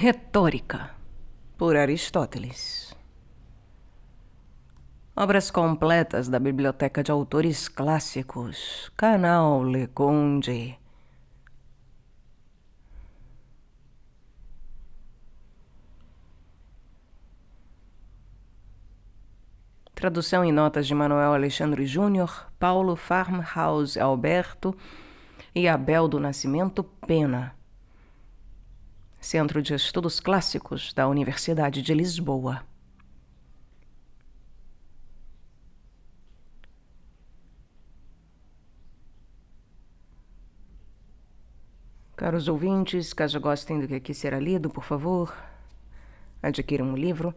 Retórica, por Aristóteles. Obras completas da Biblioteca de Autores Clássicos, canal Leconde. Tradução e notas de Manuel Alexandre Júnior, Paulo Farmhouse Alberto e Abel do Nascimento Pena. Centro de Estudos Clássicos da Universidade de Lisboa. Caros ouvintes, caso gostem do que aqui será lido, por favor, adquiram um livro.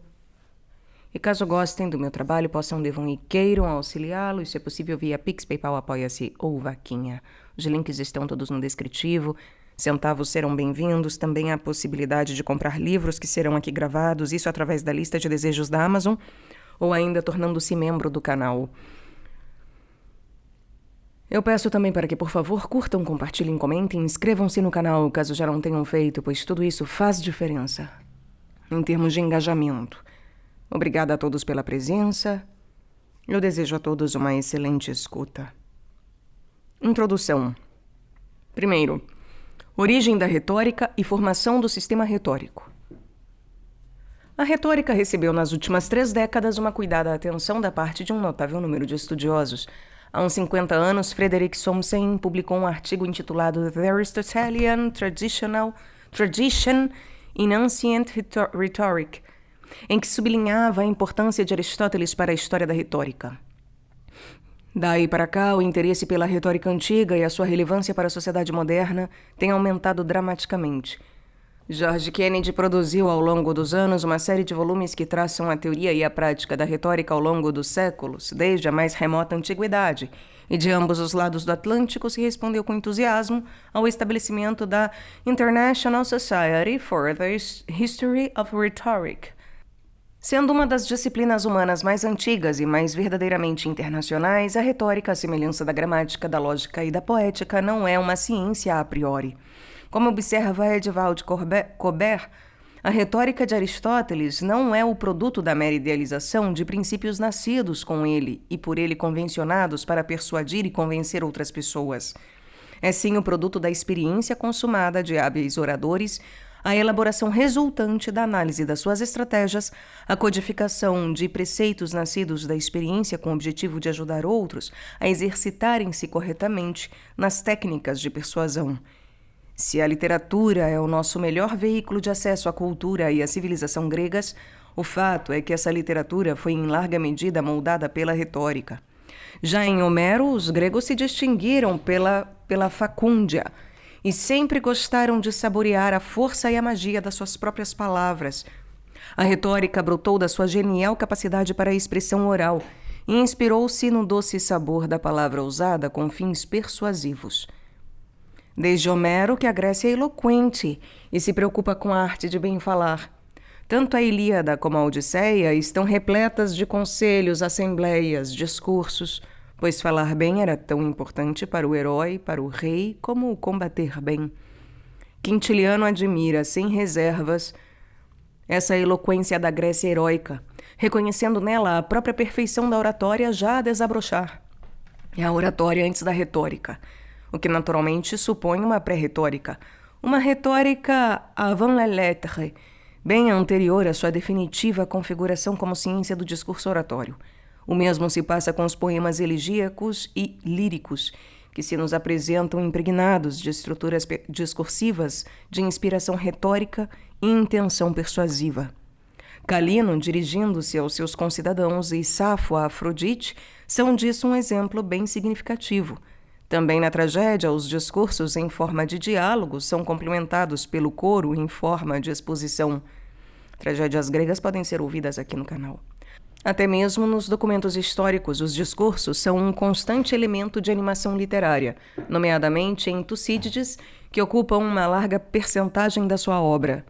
E caso gostem do meu trabalho, devam e queiram auxiliá-lo, e se é possível via Pix, PayPal, Apoia-se ou Vaquinha. Os links estão todos no descritivo. Centavos serão bem-vindos. Também há a possibilidade de comprar livros que serão aqui gravados, isso através da lista de desejos da Amazon, ou ainda tornando-se membro do canal. Eu peço também para que, por favor, curtam, compartilhem, comentem, inscrevam-se no canal, caso já não tenham feito, pois tudo isso faz diferença em termos de engajamento. Obrigada a todos pela presença. Eu desejo a todos uma excelente escuta. Introdução. Primeiro, origem da retórica e formação do sistema retórico. A retórica recebeu nas últimas 3 décadas uma cuidada atenção da parte de um notável número de estudiosos. Há uns 50 anos, Frederick Somsen publicou um artigo intitulado The Aristotelian Tradition in Ancient Rhetoric, em que sublinhava a importância de Aristóteles para a história da retórica. Daí para cá, o interesse pela retórica antiga e a sua relevância para a sociedade moderna tem aumentado dramaticamente. George Kennedy produziu ao longo dos anos uma série de volumes que traçam a teoria e a prática da retórica ao longo dos séculos, desde a mais remota antiguidade, e de ambos os lados do Atlântico se respondeu com entusiasmo ao estabelecimento da International Society for the History of Rhetoric. Sendo uma das disciplinas humanas mais antigas e mais verdadeiramente internacionais, a retórica, à semelhança da gramática, da lógica e da poética, não é uma ciência a priori. Como observa Edvald Colbert, a retórica de Aristóteles não é o produto da mera idealização de princípios nascidos com ele e por ele convencionados para persuadir e convencer outras pessoas. É sim o produto da experiência consumada de hábeis oradores, a elaboração resultante da análise das suas estratégias, a codificação de preceitos nascidos da experiência com o objetivo de ajudar outros a exercitarem-se corretamente nas técnicas de persuasão. Se a literatura é o nosso melhor veículo de acesso à cultura e à civilização gregas, o fato é que essa literatura foi em larga medida moldada pela retórica. Já em Homero, os gregos se distinguiram pela facúndia, e sempre gostaram de saborear a força e a magia das suas próprias palavras. A retórica brotou da sua genial capacidade para a expressão oral e inspirou-se no doce sabor da palavra usada com fins persuasivos. Desde Homero que a Grécia é eloquente e se preocupa com a arte de bem falar. Tanto a Ilíada como a Odisseia estão repletas de conselhos, assembleias, discursos, pois falar bem era tão importante para o herói, para o rei, como o combater bem. Quintiliano admira, sem reservas, essa eloquência da Grécia heróica, reconhecendo nela a própria perfeição da oratória já a desabrochar. É a oratória antes da retórica, o que naturalmente supõe uma pré-retórica, uma retórica avant la lettre, bem anterior à sua definitiva configuração como ciência do discurso oratório. O mesmo se passa com os poemas elegíacos e líricos, que se nos apresentam impregnados de estruturas discursivas de inspiração retórica e intenção persuasiva. Calino, dirigindo-se aos seus concidadãos, e Safo a Afrodite são disso um exemplo bem significativo. Também na tragédia, os discursos em forma de diálogo são complementados pelo coro em forma de exposição. Tragédias gregas podem ser ouvidas aqui no canal. Até mesmo nos documentos históricos, os discursos são um constante elemento de animação literária, nomeadamente em Tucídides, que ocupam uma larga percentagem da sua obra.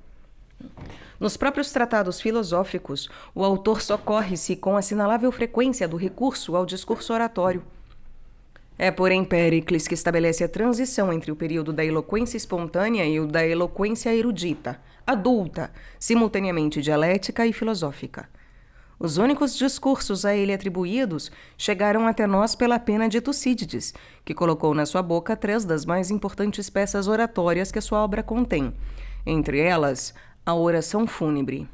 Nos próprios tratados filosóficos, o autor socorre-se com assinalável frequência do recurso ao discurso oratório. É, porém, Péricles que estabelece a transição entre o período da eloquência espontânea e o da eloquência erudita, adulta, simultaneamente dialética e filosófica. Os únicos discursos a ele atribuídos chegaram até nós pela pena de Tucídides, que colocou na sua boca 3 das mais importantes peças oratórias que a sua obra contém, entre elas, a oração fúnebre.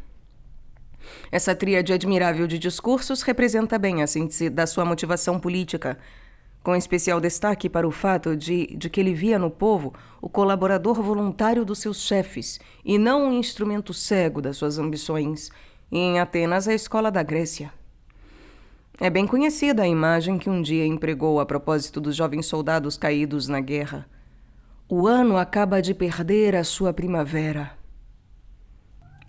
Essa tríade admirável de discursos representa bem a síntese da sua motivação política, com especial destaque para o fato de que ele via no povo o colaborador voluntário dos seus chefes e não um instrumento cego das suas ambições, e em Atenas a escola da Grécia. É bem conhecida a imagem que um dia empregou a propósito dos jovens soldados caídos na guerra. O ano acaba de perder a sua primavera.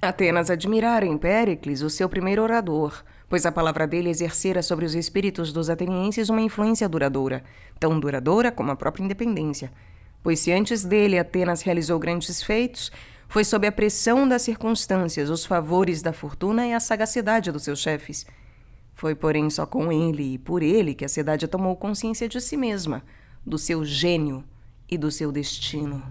Atenas admirara em Péricles o seu primeiro orador, pois a palavra dele exercera sobre os espíritos dos atenienses uma influência duradoura, tão duradoura como a própria independência, pois se antes dele Atenas realizou grandes feitos, foi sob a pressão das circunstâncias, os favores da fortuna e a sagacidade dos seus chefes. Foi, porém, só com ele e por ele que a cidade tomou consciência de si mesma, do seu gênio e do seu destino.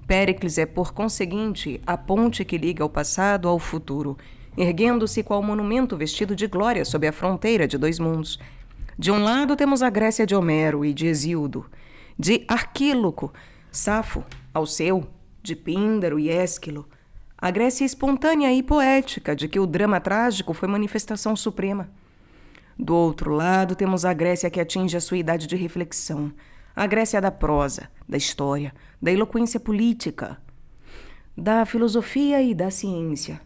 Péricles é, por conseguinte, a ponte que liga o passado ao futuro, erguendo-se qual monumento vestido de glória sob a fronteira de 2 mundos. De um lado temos a Grécia de Homero e de Hesíodo, de Arquíloco, Safo, Alceu, de Píndaro e Ésquilo, a Grécia espontânea e poética de que o drama trágico foi manifestação suprema. Do outro lado temos a Grécia que atinge a sua idade de reflexão, a Grécia da prosa, da história, da eloquência política, da filosofia e da ciência.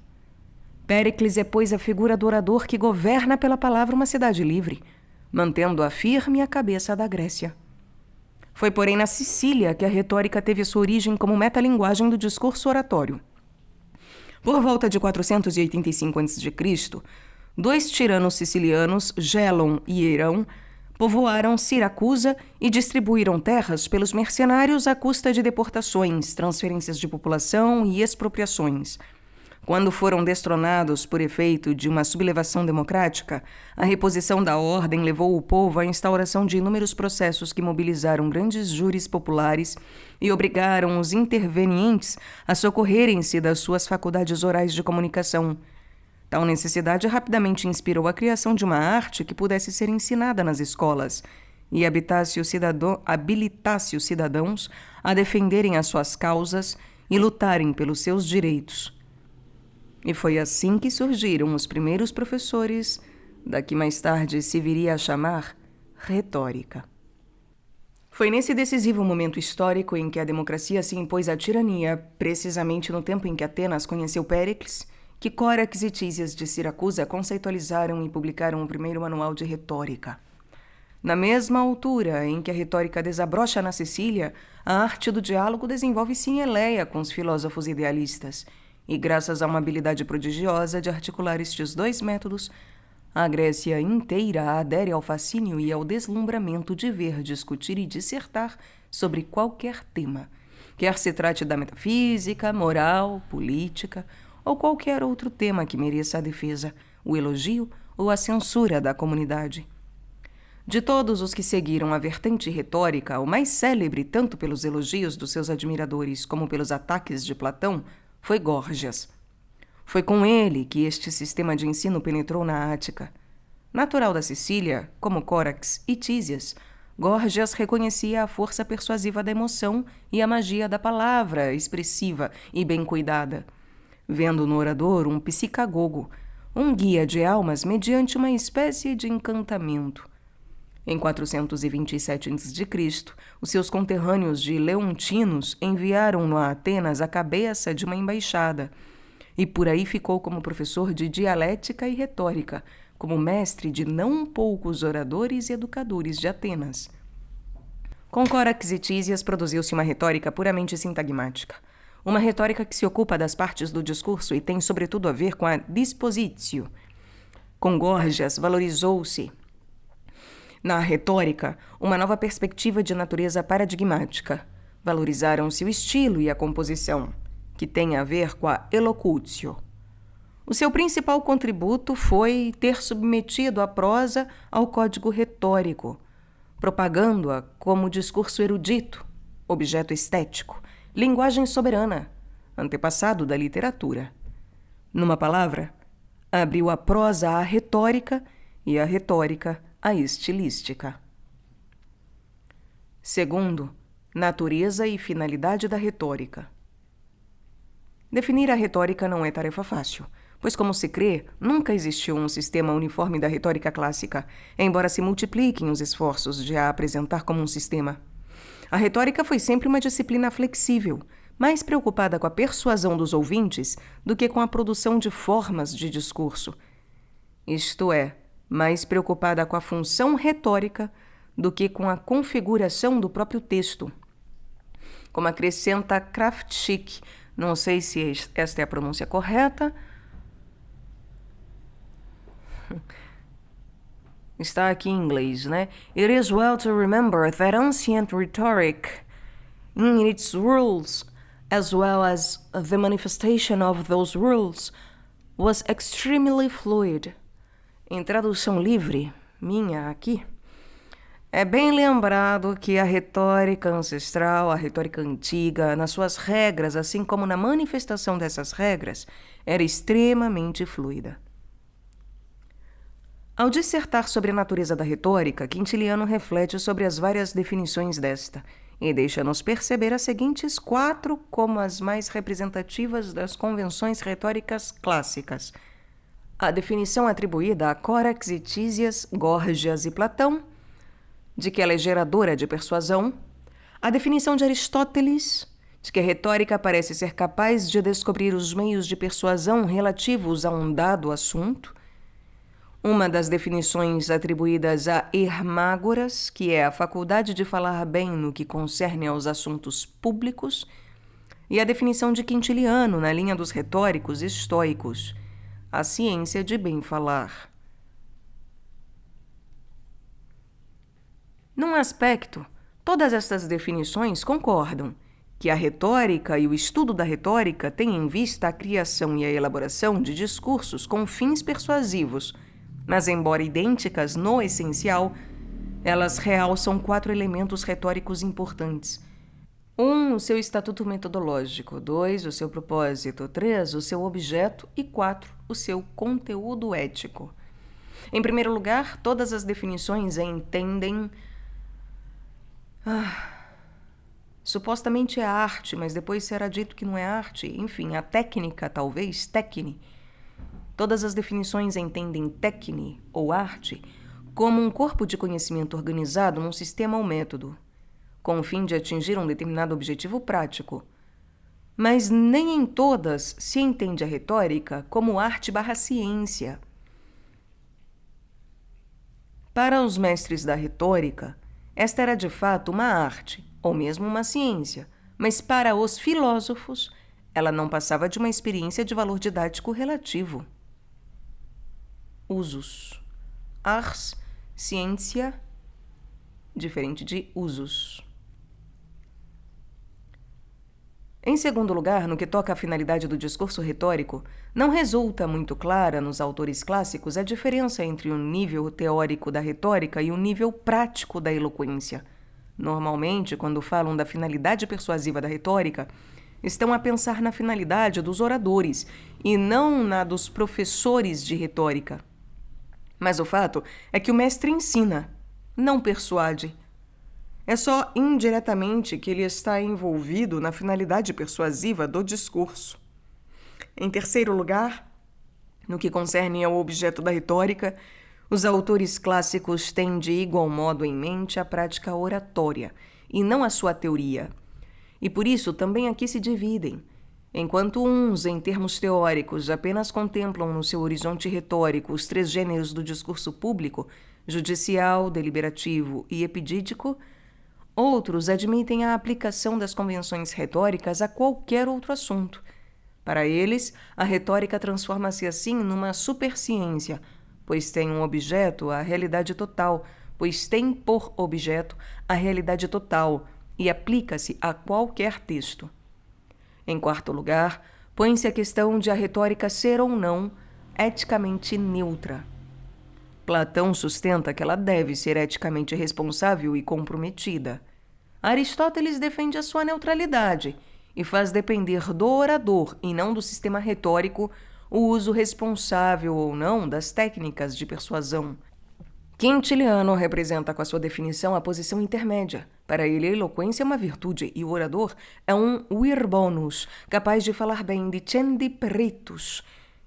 Péricles é, pois, a figura do orador que governa pela palavra uma cidade livre, mantendo-a firme a cabeça da Grécia. Foi, porém, na Sicília que a retórica teve sua origem como metalinguagem do discurso oratório. Por volta de 485 a.C., 2 tiranos sicilianos, Gélon e Eirão, povoaram Siracusa e distribuíram terras pelos mercenários à custa de deportações, transferências de população e expropriações. Quando foram destronados por efeito de uma sublevação democrática, a reposição da ordem levou o povo à instauração de inúmeros processos que mobilizaram grandes júris populares e obrigaram os intervenientes a socorrerem-se das suas faculdades orais de comunicação. Tal necessidade rapidamente inspirou a criação de uma arte que pudesse ser ensinada nas escolas e habilitasse os cidadãos a defenderem as suas causas e lutarem pelos seus direitos. E foi assim que surgiram os primeiros professores da que mais tarde se viria a chamar retórica. Foi nesse decisivo momento histórico em que a democracia se impôs à tirania, precisamente no tempo em que Atenas conheceu Péricles, que Córax e Tísias de Siracusa conceitualizaram e publicaram o primeiro manual de retórica. Na mesma altura em que a retórica desabrocha na Sicília, a arte do diálogo desenvolve-se em Eleia com os filósofos idealistas, e graças a uma habilidade prodigiosa de articular estes 2 métodos, a Grécia inteira adere ao fascínio e ao deslumbramento de ver, discutir e dissertar sobre qualquer tema, quer se trate da metafísica, moral, política ou qualquer outro tema que mereça a defesa, o elogio ou a censura da comunidade. De todos os que seguiram a vertente retórica, o mais célebre tanto pelos elogios dos seus admiradores como pelos ataques de Platão foi Górgias. Foi com ele que este sistema de ensino penetrou na Ática. Natural da Sicília, como Córax e Tísias, Górgias reconhecia a força persuasiva da emoção e a magia da palavra expressiva e bem cuidada, vendo no orador um psicagogo, um guia de almas mediante uma espécie de encantamento. Em 427 a.C., os seus conterrâneos de Leontinos enviaram-no a Atenas à cabeça de uma embaixada, e por aí ficou como professor de dialética e retórica, como mestre de não poucos oradores e educadores de Atenas. Com Córax e Tísias produziu-se uma retórica puramente sintagmática, uma retórica que se ocupa das partes do discurso e tem sobretudo a ver com a dispositio. Com Górgias valorizou-se na retórica, uma nova perspectiva de natureza paradigmática. Valorizaram-se o estilo e a composição, que tem a ver com a elocutio. O seu principal contributo foi ter submetido a prosa ao código retórico, propagando-a como discurso erudito, objeto estético, linguagem soberana, antepassado da literatura. Numa palavra, abriu a prosa à retórica e a retórica à estilística. Segundo, natureza e finalidade da retórica. Definir a retórica não é tarefa fácil, pois, como se crê, nunca existiu um sistema uniforme da retórica clássica, embora se multipliquem os esforços de a apresentar como um sistema. A retórica foi sempre uma disciplina flexível, mais preocupada com a persuasão dos ouvintes do que com a produção de formas de discurso. Isto é, mais preocupada com a função retórica do que com a configuração do próprio texto. Como acrescenta Kraftschick, não sei se esta é a pronúncia correta, está aqui em inglês, né? It is well to remember that ancient rhetoric, in its rules, as well as the manifestation of those rules, was extremely fluid. Em tradução livre, minha aqui, é bem lembrado que a retórica ancestral, a retórica antiga, nas suas regras, assim como na manifestação dessas regras, era extremamente fluida. Ao dissertar sobre a natureza da retórica, Quintiliano reflete sobre as várias definições desta e deixa-nos perceber as seguintes 4 como as mais representativas das convenções retóricas clássicas. A definição atribuída a Corax e Tísias, Górgias e Platão, de que ela é geradora de persuasão. A definição de Aristóteles, de que a retórica parece ser capaz de descobrir os meios de persuasão relativos a um dado assunto. Uma das definições atribuídas a Hermágoras, que é a faculdade de falar bem no que concerne aos assuntos públicos, e a definição de Quintiliano, na linha dos retóricos estoicos, a ciência de bem falar. Num aspecto, todas estas definições concordam que a retórica e o estudo da retórica têm em vista a criação e a elaboração de discursos com fins persuasivos, mas, embora idênticas no essencial, elas realçam 4 elementos retóricos importantes. 1, o seu estatuto metodológico. 2, o seu propósito. 3, o seu objeto. E 4, o seu conteúdo ético. Em primeiro lugar, todas as definições entendem... supostamente é arte, mas depois será dito que não é arte. Enfim, a técnica, talvez, técnica. Todas as definições entendem técnica ou arte como um corpo de conhecimento organizado num sistema ou método, com o fim de atingir um determinado objetivo prático. Mas nem em todas se entende a retórica como arte/ciência. Para os mestres da retórica, esta era de fato uma arte, ou mesmo uma ciência, mas para os filósofos, ela não passava de uma experiência de valor didático relativo. Usos. Ars, ciência, diferente de usos. Em segundo lugar, no que toca à finalidade do discurso retórico, não resulta muito clara nos autores clássicos a diferença entre o nível teórico da retórica e o nível prático da eloquência. Normalmente, quando falam da finalidade persuasiva da retórica, estão a pensar na finalidade dos oradores e não na dos professores de retórica. Mas o fato é que o mestre ensina, não persuade. É só indiretamente que ele está envolvido na finalidade persuasiva do discurso. Em terceiro lugar, no que concerne ao objeto da retórica, os autores clássicos têm de igual modo em mente a prática oratória, e não a sua teoria. E por isso também aqui se dividem. Enquanto uns, em termos teóricos, apenas contemplam no seu horizonte retórico os 3 gêneros do discurso público, judicial, deliberativo e epidídico, outros admitem a aplicação das convenções retóricas a qualquer outro assunto. Para eles, a retórica transforma-se assim numa superciência, pois tem um objeto a realidade total, pois tem por objeto a realidade total e aplica-se a qualquer texto. Em quarto lugar, põe-se a questão de a retórica ser ou não eticamente neutra. Platão sustenta que ela deve ser eticamente responsável e comprometida. Aristóteles defende a sua neutralidade e faz depender do orador e não do sistema retórico o uso responsável ou não das técnicas de persuasão. Quintiliano representa com a sua definição a posição intermédia. Para ele, a eloquência é uma virtude e o orador é um vir bonus, capaz de falar bem dicendi peritus,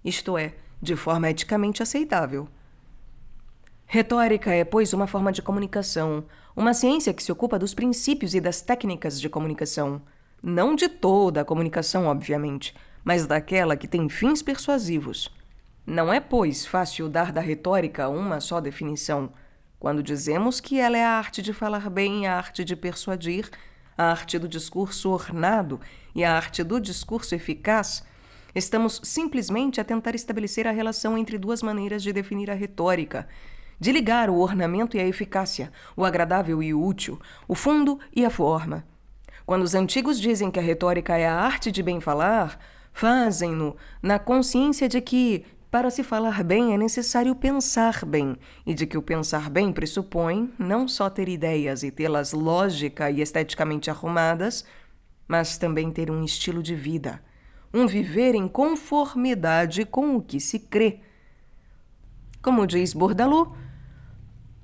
isto é, de forma eticamente aceitável. Retórica é, pois, uma forma de comunicação, uma ciência que se ocupa dos princípios e das técnicas de comunicação. Não de toda a comunicação, obviamente, mas daquela que tem fins persuasivos. Não é, pois, fácil dar da retórica uma só definição. Quando dizemos que ela é a arte de falar bem, a arte de persuadir, a arte do discurso ornado e a arte do discurso eficaz, estamos simplesmente a tentar estabelecer a relação entre duas maneiras de definir a retórica, de ligar o ornamento e a eficácia, o agradável e o útil, o fundo e a forma. Quando os antigos dizem que a retórica é a arte de bem falar, fazem-no na consciência de que, para se falar bem, é necessário pensar bem, e de que o pensar bem pressupõe não só ter ideias e tê-las lógica e esteticamente arrumadas, mas também ter um estilo de vida, um viver em conformidade com o que se crê. Como diz Bourdaloue,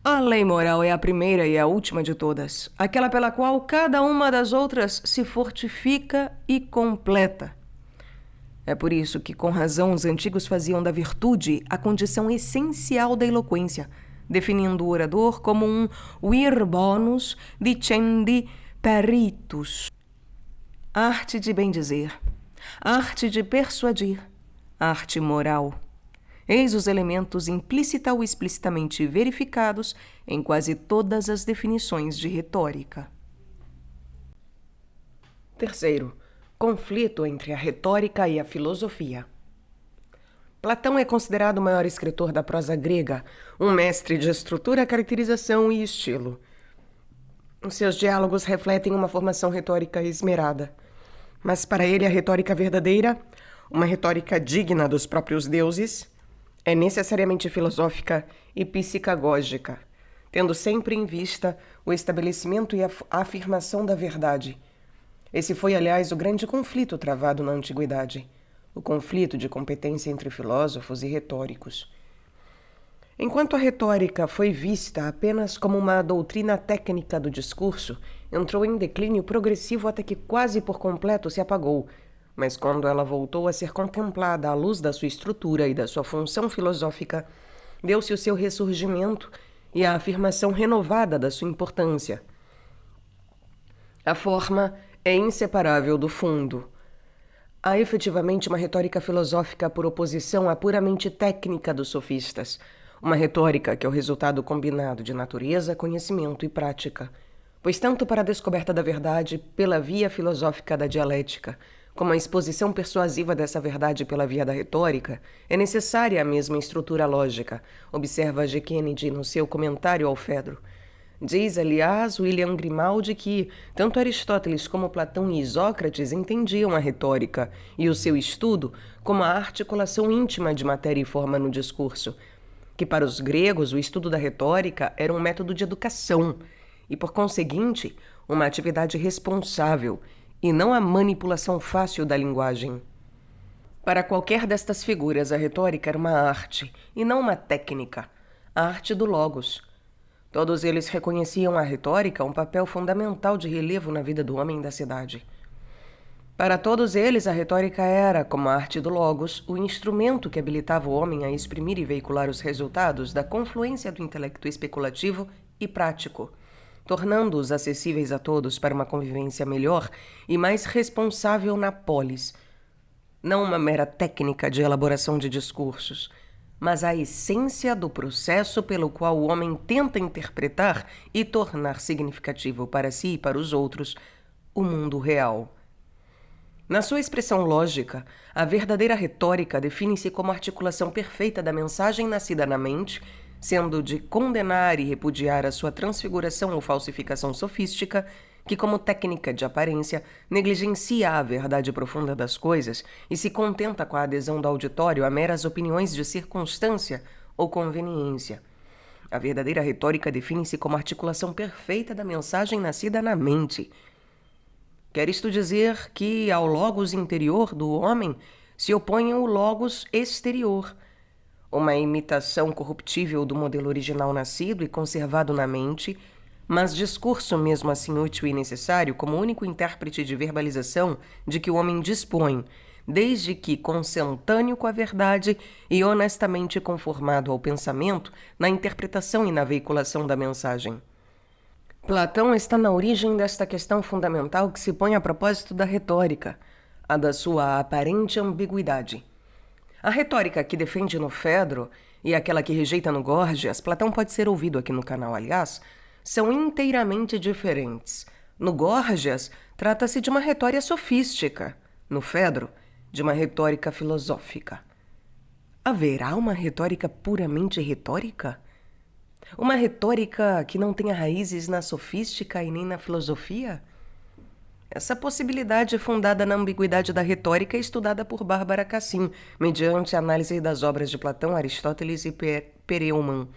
a lei moral é a primeira e a última de todas, aquela pela qual cada uma das outras se fortifica e completa. É por isso que, com razão, os antigos faziam da virtude a condição essencial da eloquência, definindo o orador como um vir bonus dicendi peritus. Arte de bem dizer, arte de persuadir, arte moral. Eis os elementos implícita ou explicitamente verificados em quase todas as definições de retórica. Terceiro, conflito entre a retórica e a filosofia. Platão é considerado o maior escritor da prosa grega, um mestre de estrutura, caracterização e estilo. Os seus diálogos refletem uma formação retórica esmerada. Mas para ele a retórica verdadeira, uma retórica digna dos próprios deuses, é necessariamente filosófica e psicagógica, tendo sempre em vista o estabelecimento e a afirmação da verdade. Esse foi, aliás, o grande conflito travado na antiguidade, o conflito de competência entre filósofos e retóricos. Enquanto a retórica foi vista apenas como uma doutrina técnica do discurso, entrou em declínio progressivo até que quase por completo se apagou, mas quando ela voltou a ser contemplada à luz da sua estrutura e da sua função filosófica, deu-se o seu ressurgimento e a afirmação renovada da sua importância. A forma é inseparável do fundo. Há efetivamente uma retórica filosófica por oposição à puramente técnica dos sofistas, uma retórica que é o resultado combinado de natureza, conhecimento e prática, pois tanto para a descoberta da verdade pela via filosófica da dialética, como a exposição persuasiva dessa verdade pela via da retórica, é necessária a mesma estrutura lógica, observa G. Kennedy no seu comentário ao Fedro. Diz, aliás, William Grimaldi que tanto Aristóteles como Platão e Isócrates entendiam a retórica e o seu estudo como a articulação íntima de matéria e forma no discurso, que para os gregos o estudo da retórica era um método de educação e, por conseguinte, uma atividade responsável e não a manipulação fácil da linguagem. Para qualquer destas figuras, a retórica era uma arte e não uma técnica, a arte do logos. Todos eles reconheciam a retórica um papel fundamental de relevo na vida do homem da cidade. Para todos eles, a retórica era, como a arte do logos, o instrumento que habilitava o homem a exprimir e veicular os resultados da confluência do intelecto especulativo e prático, tornando-os acessíveis a todos para uma convivência melhor e mais responsável na polis. Não uma mera técnica de elaboração de discursos, mas a essência do processo pelo qual o homem tenta interpretar e tornar significativo para si e para os outros o mundo real. Na sua expressão lógica, a verdadeira retórica define-se como a articulação perfeita da mensagem nascida na mente, sendo de condenar e repudiar a sua transfiguração ou falsificação sofística, que, como técnica de aparência, negligencia a verdade profunda das coisas e se contenta com a adesão do auditório a meras opiniões de circunstância ou conveniência. A verdadeira retórica define-se como a articulação perfeita da mensagem nascida na mente. Quer isto dizer que ao logos interior do homem se opõe o logos exterior, uma imitação corruptível do modelo original nascido e conservado na mente, mas discurso mesmo assim útil e necessário como único intérprete de verbalização de que o homem dispõe, desde que consentâneo com a verdade e honestamente conformado ao pensamento na interpretação e na veiculação da mensagem. Platão está na origem desta questão fundamental que se põe a propósito da retórica, a da sua aparente ambiguidade. A retórica que defende no Fedro e aquela que rejeita no Górgias, Platão pode ser ouvido aqui no canal, aliás, são inteiramente diferentes. No Górgias, trata-se de uma retórica sofística. No Fedro, de uma retórica filosófica. Haverá uma retórica puramente retórica? Uma retórica que não tenha raízes na sofística e nem na filosofia? Essa possibilidade é fundada na ambiguidade da retórica estudada por Bárbara Cassim, mediante a análise das obras de Platão, Aristóteles e Pereumann.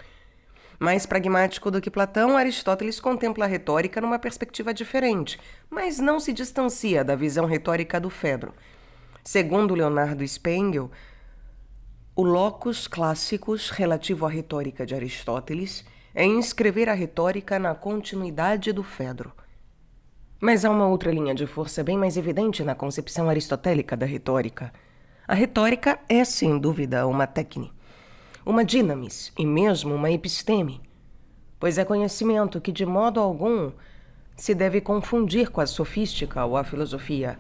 Mais pragmático do que Platão, Aristóteles contempla a retórica numa perspectiva diferente, mas não se distancia da visão retórica do Fedro. Segundo Leonardo Spengel, o locus classicus relativo à retórica de Aristóteles é inscrever a retórica na continuidade do Fedro. Mas há uma outra linha de força bem mais evidente na concepção aristotélica da retórica. A retórica é, sem dúvida, uma técnica, uma dinamis e mesmo uma episteme, pois é conhecimento que de modo algum se deve confundir com a sofística ou a filosofia.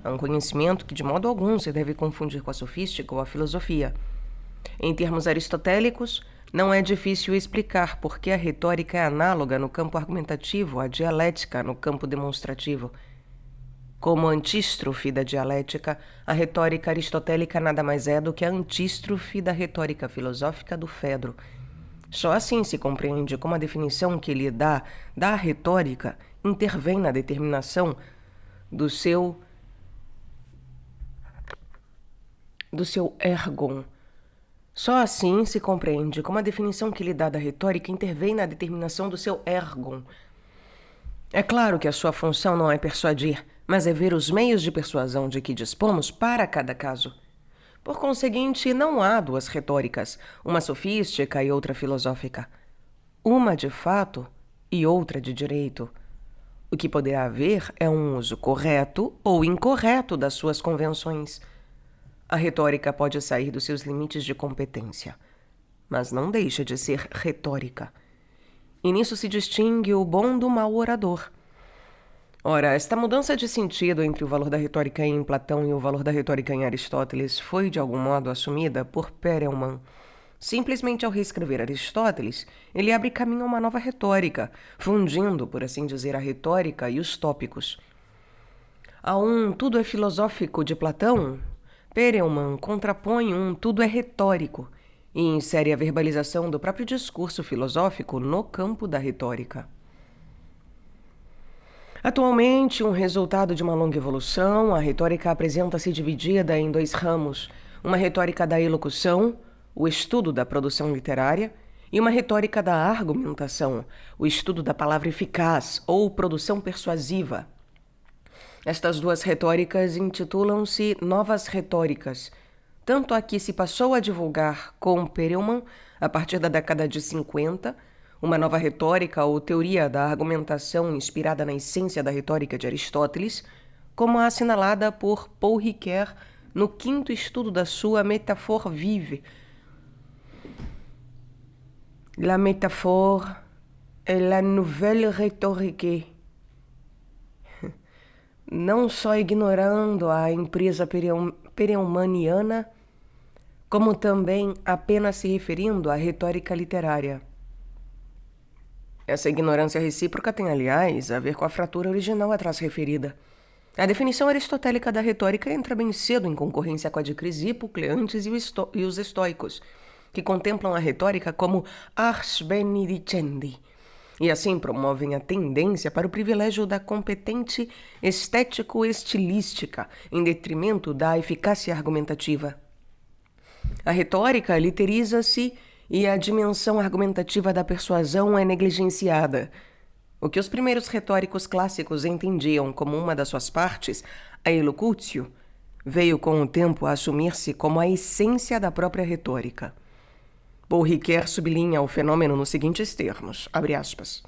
É um conhecimento que de modo algum se deve confundir com a sofística ou a filosofia. Em termos aristotélicos, não é difícil explicar por que a retórica é análoga no campo argumentativo à dialética no campo demonstrativo. Como antístrofe da dialética, a retórica aristotélica nada mais é do que a antístrofe da retórica filosófica do Fedro. Só assim se compreende como a definição que ele dá da retórica intervém na determinação do seu ergon. Só assim se compreende como a definição que lhe dá da retórica intervém na determinação do seu ergon. É claro que a sua função não é persuadir, mas é ver os meios de persuasão de que dispomos para cada caso. Por conseguinte, não há duas retóricas, uma sofística e outra filosófica. Uma de fato e outra de direito. O que poderá haver é um uso correto ou incorreto das suas convenções. A retórica pode sair dos seus limites de competência, mas não deixa de ser retórica. E nisso se distingue o bom do mau orador. Ora, esta mudança de sentido entre o valor da retórica em Platão e o valor da retórica em Aristóteles foi, de algum modo, assumida por Perelman. Simplesmente ao reescrever Aristóteles, ele abre caminho a uma nova retórica, fundindo, por assim dizer, a retórica e os tópicos. A um tudo é filosófico de Platão, Perelman contrapõe um tudo é retórico e insere a verbalização do próprio discurso filosófico no campo da retórica. Atualmente, um resultado de uma longa evolução, a retórica apresenta-se dividida em dois ramos, uma retórica da elocução, o estudo da produção literária, e uma retórica da argumentação, o estudo da palavra eficaz ou produção persuasiva. Estas duas retóricas intitulam-se Novas Retóricas, tanto a que se passou a divulgar com Perelman, a partir da década de 50, uma nova retórica ou teoria da argumentação inspirada na essência da retórica de Aristóteles, como a assinalada por Paul Ricoeur no quinto estudo da sua Métaphore vive. La métaphore est la nouvelle rhétorique. Não só ignorando a empresa perelmaniana, como também apenas se referindo à retórica literária. Essa ignorância recíproca tem, aliás, a ver com a fratura original atrás referida. A definição aristotélica da retórica entra bem cedo em concorrência com a de Crisipo, Cleantes e os estoicos, que contemplam a retórica como ars benedicendi, e assim promovem a tendência para o privilégio da competente estético-estilística, em detrimento da eficácia argumentativa. A retórica literiza-se e a dimensão argumentativa da persuasão é negligenciada. O que os primeiros retóricos clássicos entendiam como uma das suas partes, a elocutio, veio com o tempo a assumir-se como a essência da própria retórica. Paul Ricoeur sublinha o fenômeno nos seguintes termos, abre aspas.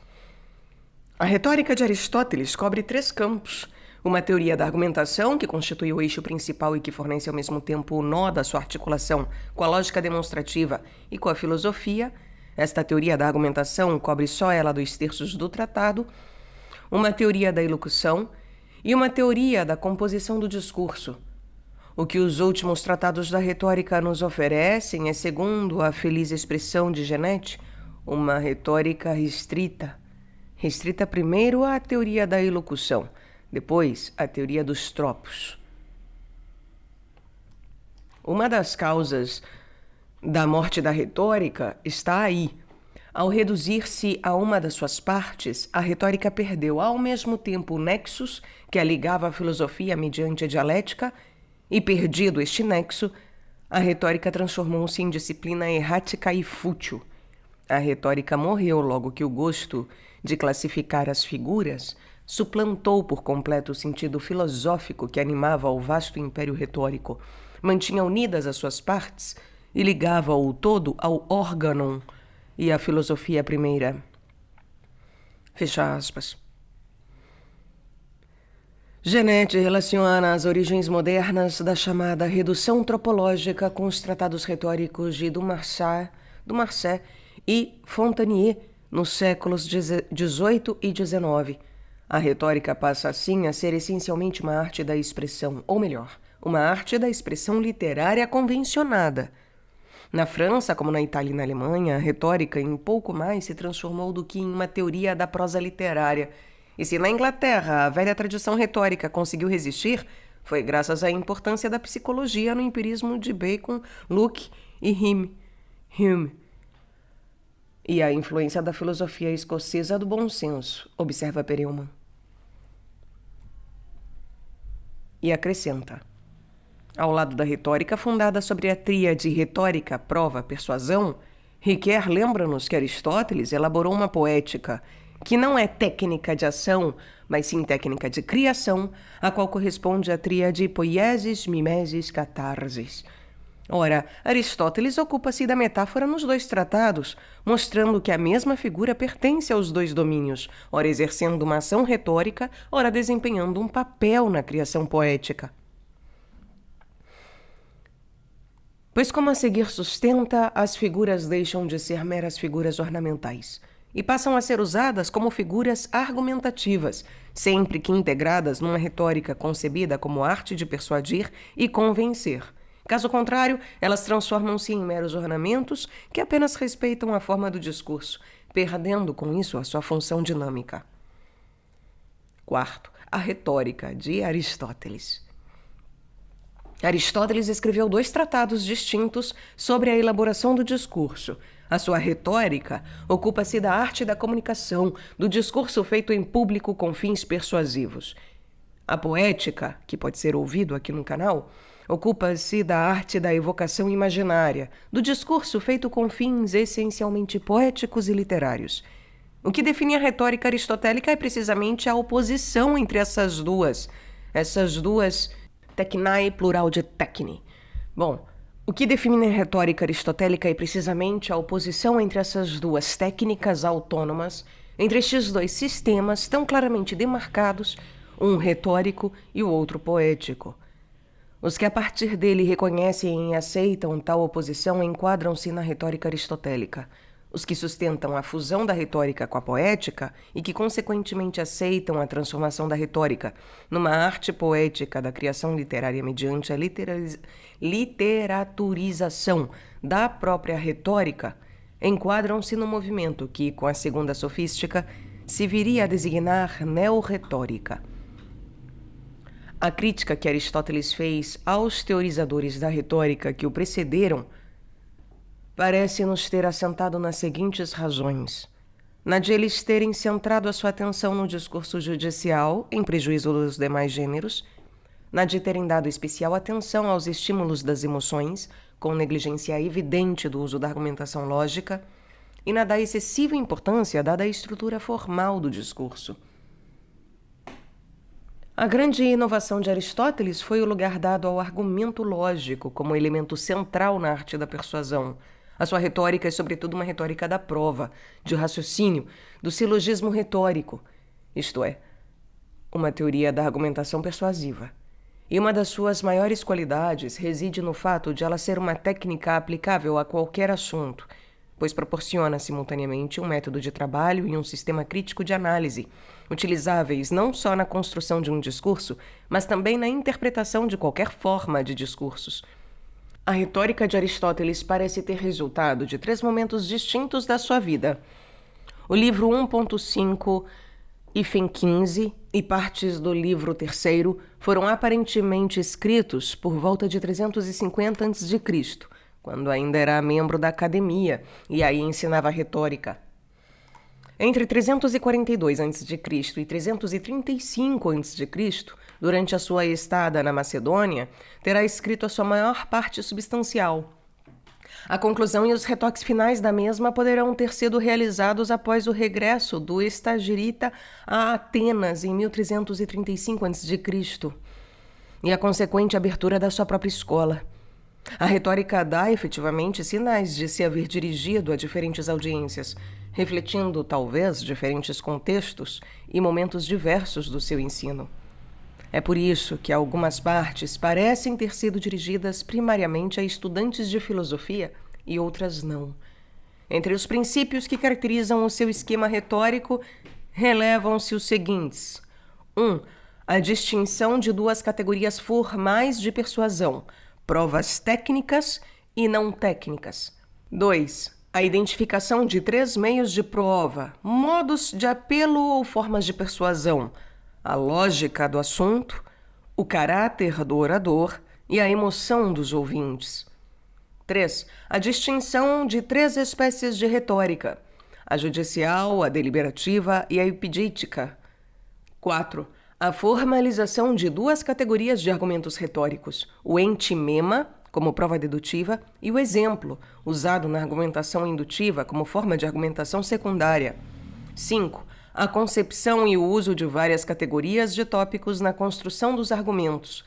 A retórica de Aristóteles cobre 3 campos. Uma teoria da argumentação, que constitui o eixo principal e que fornece ao mesmo tempo o nó da sua articulação com a lógica demonstrativa e com a filosofia. Esta teoria da argumentação cobre só ela 2/3 do tratado. Uma teoria da elocução e uma teoria da composição do discurso. O que os últimos tratados da retórica nos oferecem é, segundo a feliz expressão de Genet, uma retórica restrita. Restrita primeiro à teoria da elocução, depois à teoria dos tropos. Uma das causas da morte da retórica está aí. Ao reduzir-se a uma das suas partes, a retórica perdeu ao mesmo tempo o nexus que a ligava à filosofia mediante a dialética, e perdido este nexo, a retórica transformou-se em disciplina errática e fútil. A retórica morreu logo que o gosto de classificar as figuras suplantou por completo o sentido filosófico que animava o vasto império retórico, mantinha unidas as suas partes e ligava o todo ao organon e à filosofia primeira. Fecha aspas. Genet relaciona as origens modernas da chamada redução tropológica com os tratados retóricos de Dumarsais e Fontanier nos séculos XVIII e XIX. A retórica passa assim a ser essencialmente uma arte da expressão, ou melhor, uma arte da expressão literária convencionada. Na França, como na Itália e na Alemanha, a retórica em pouco mais se transformou do que em uma teoria da prosa literária. E se na Inglaterra a velha tradição retórica conseguiu resistir, foi graças à importância da psicologia no empirismo de Bacon, Locke e Hume, e à influência da filosofia escocesa do bom senso, observa Perelman. E acrescenta: ao lado da retórica fundada sobre a tríade retórica, prova, persuasão, Ricoeur lembra-nos que Aristóteles elaborou uma poética que não é técnica de ação, mas sim técnica de criação, a qual corresponde à tríade poiesis, mimesis, catarsis. Ora, Aristóteles ocupa-se da metáfora nos 2 tratados, mostrando que a mesma figura pertence aos 2 domínios, ora exercendo uma ação retórica, ora desempenhando um papel na criação poética. Pois, como a seguir sustenta, as figuras deixam de ser meras figuras ornamentais e passam a ser usadas como figuras argumentativas, sempre que integradas numa retórica concebida como arte de persuadir e convencer. Caso contrário, elas transformam-se em meros ornamentos que apenas respeitam a forma do discurso, perdendo com isso a sua função dinâmica. Quarto, a retórica de Aristóteles. Aristóteles escreveu 2 tratados distintos sobre a elaboração do discurso. A sua retórica ocupa-se da arte da comunicação, do discurso feito em público com fins persuasivos. A poética, que pode ser ouvido aqui no canal, ocupa-se da arte da evocação imaginária, do discurso feito com fins essencialmente poéticos e literários. O que define a retórica aristotélica é precisamente a oposição entre essas duas technai, plural de techni. Bom, o que define a retórica aristotélica é precisamente a oposição entre essas duas técnicas autônomas, entre estes 2 sistemas tão claramente demarcados, um retórico e o outro poético. Os que a partir dele reconhecem e aceitam tal oposição enquadram-se na retórica aristotélica. Os que sustentam a fusão da retórica com a poética e que consequentemente aceitam a transformação da retórica numa arte poética da criação literária mediante a literaturização da própria retórica, enquadram-se no movimento que, com a segunda sofística, se viria a designar neo-retórica. A crítica que Aristóteles fez aos teorizadores da retórica que o precederam parece-nos ter assentado nas seguintes razões: na de eles terem centrado a sua atenção no discurso judicial, em prejuízo dos demais gêneros, na de terem dado especial atenção aos estímulos das emoções, com negligência evidente do uso da argumentação lógica, e na da excessiva importância dada à estrutura formal do discurso. A grande inovação de Aristóteles foi o lugar dado ao argumento lógico como elemento central na arte da persuasão. A sua retórica é, sobretudo, uma retórica da prova, de raciocínio, do silogismo retórico, isto é, uma teoria da argumentação persuasiva. E uma das suas maiores qualidades reside no fato de ela ser uma técnica aplicável a qualquer assunto, pois proporciona simultaneamente um método de trabalho e um sistema crítico de análise, utilizáveis não só na construção de um discurso, mas também na interpretação de qualquer forma de discursos. A retórica de Aristóteles parece ter resultado de 3 momentos distintos da sua vida. O livro 1.5, hífen 15, e partes do livro 3º foram aparentemente escritos por volta de 350 a.C., quando ainda era membro da academia e aí ensinava retórica. Entre 342 a.C. e 335 a.C., durante a sua estada na Macedônia, terá escrito a sua maior parte substancial. A conclusão e os retoques finais da mesma poderão ter sido realizados após o regresso do estagirita a Atenas em 1335 a.C. e a consequente abertura da sua própria escola. A retórica dá, efetivamente, sinais de se haver dirigido a diferentes audiências, refletindo, talvez, diferentes contextos e momentos diversos do seu ensino. É por isso que algumas partes parecem ter sido dirigidas primariamente a estudantes de filosofia e outras não. Entre os princípios que caracterizam o seu esquema retórico, relevam-se os seguintes. 1. A distinção de 2 categorias formais de persuasão, provas técnicas e não técnicas. 2. A identificação de 3 meios de prova, modos de apelo ou formas de persuasão, a lógica do assunto, o caráter do orador e a emoção dos ouvintes. 3. A distinção de 3 espécies de retórica, a judicial, a deliberativa e a epidítica. 4. A formalização de 2 categorias de argumentos retóricos, o entimema, como prova dedutiva, e o exemplo, usado na argumentação indutiva como forma de argumentação secundária. 5. A concepção e o uso de várias categorias de tópicos na construção dos argumentos.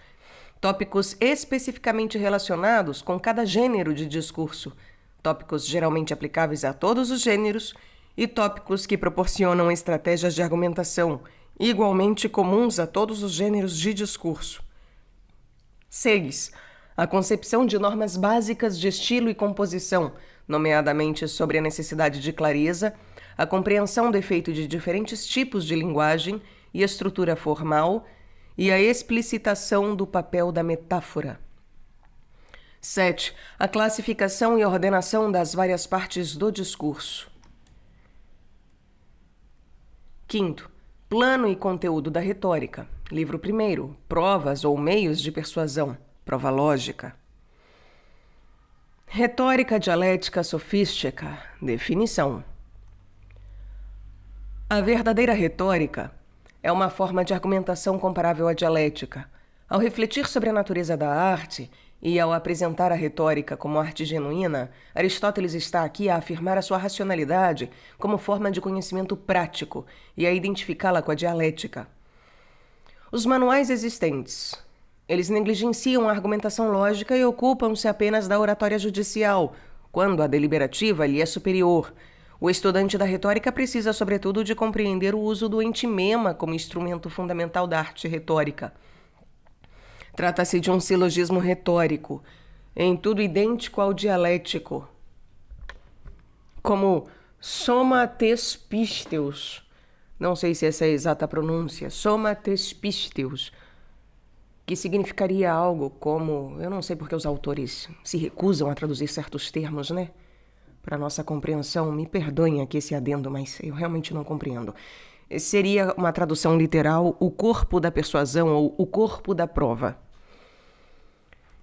Tópicos especificamente relacionados com cada gênero de discurso, tópicos geralmente aplicáveis a todos os gêneros e tópicos que proporcionam estratégias de argumentação, igualmente comuns a todos os gêneros de discurso. 6. A concepção de normas básicas de estilo e composição, nomeadamente sobre a necessidade de clareza, a compreensão do efeito de diferentes tipos de linguagem e estrutura formal e a explicitação do papel da metáfora. 7. A classificação e ordenação das várias partes do discurso. 5. Plano e conteúdo da retórica. Livro 1º. Provas ou meios de persuasão. Prova lógica. Retórica dialética sofística. Definição. A verdadeira retórica é uma forma de argumentação comparável à dialética. Ao refletir sobre a natureza da arte e ao apresentar a retórica como arte genuína, Aristóteles está aqui a afirmar a sua racionalidade como forma de conhecimento prático e a identificá-la com a dialética. Os manuais existentes. Eles negligenciam a argumentação lógica e ocupam-se apenas da oratória judicial, quando a deliberativa lhe é superior. O estudante da retórica precisa, sobretudo, de compreender o uso do entimema como instrumento fundamental da arte retórica. Trata-se de um silogismo retórico, em tudo idêntico ao dialético, como soma tes pisteus. Não sei se essa é a exata pronúncia. Soma tes pisteus, que significaria algo como... Eu não sei porque os autores se recusam a traduzir certos termos, né? Para nossa compreensão, me perdoem aqui esse adendo, mas eu realmente não compreendo. Seria uma tradução literal, o corpo da persuasão ou o corpo da prova.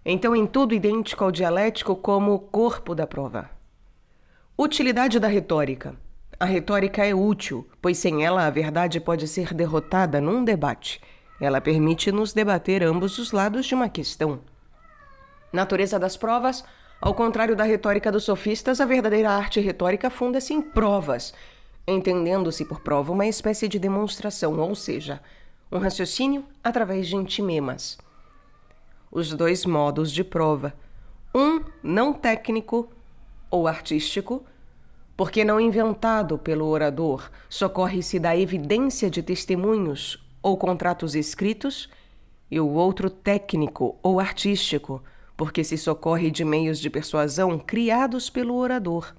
Então, em tudo idêntico ao dialético como corpo da prova. Utilidade da retórica. A retórica é útil, pois sem ela a verdade pode ser derrotada num debate. Ela permite-nos debater ambos os lados de uma questão. Natureza das provas. Ao contrário da retórica dos sofistas, a verdadeira arte retórica funda-se em provas, entendendo-se por prova uma espécie de demonstração, ou seja, um raciocínio através de entimemas. Os dois modos de prova, um não técnico ou artístico, porque não inventado pelo orador, socorre-se da evidência de testemunhos ou contratos escritos, e o outro técnico ou artístico, porque se socorre de meios de persuasão criados pelo orador.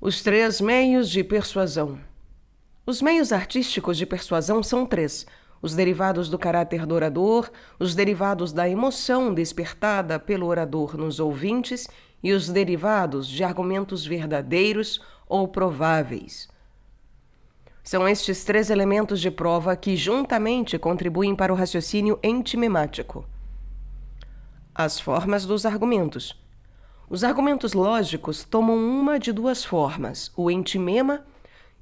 Os 3 meios de persuasão. Os meios artísticos de persuasão são 3: os derivados do caráter do orador, os derivados da emoção despertada pelo orador nos ouvintes e os derivados de argumentos verdadeiros ou prováveis. São estes 3 elementos de prova que juntamente contribuem para o raciocínio entimemático. As formas dos argumentos. Os argumentos lógicos tomam uma de 2 formas, o entimema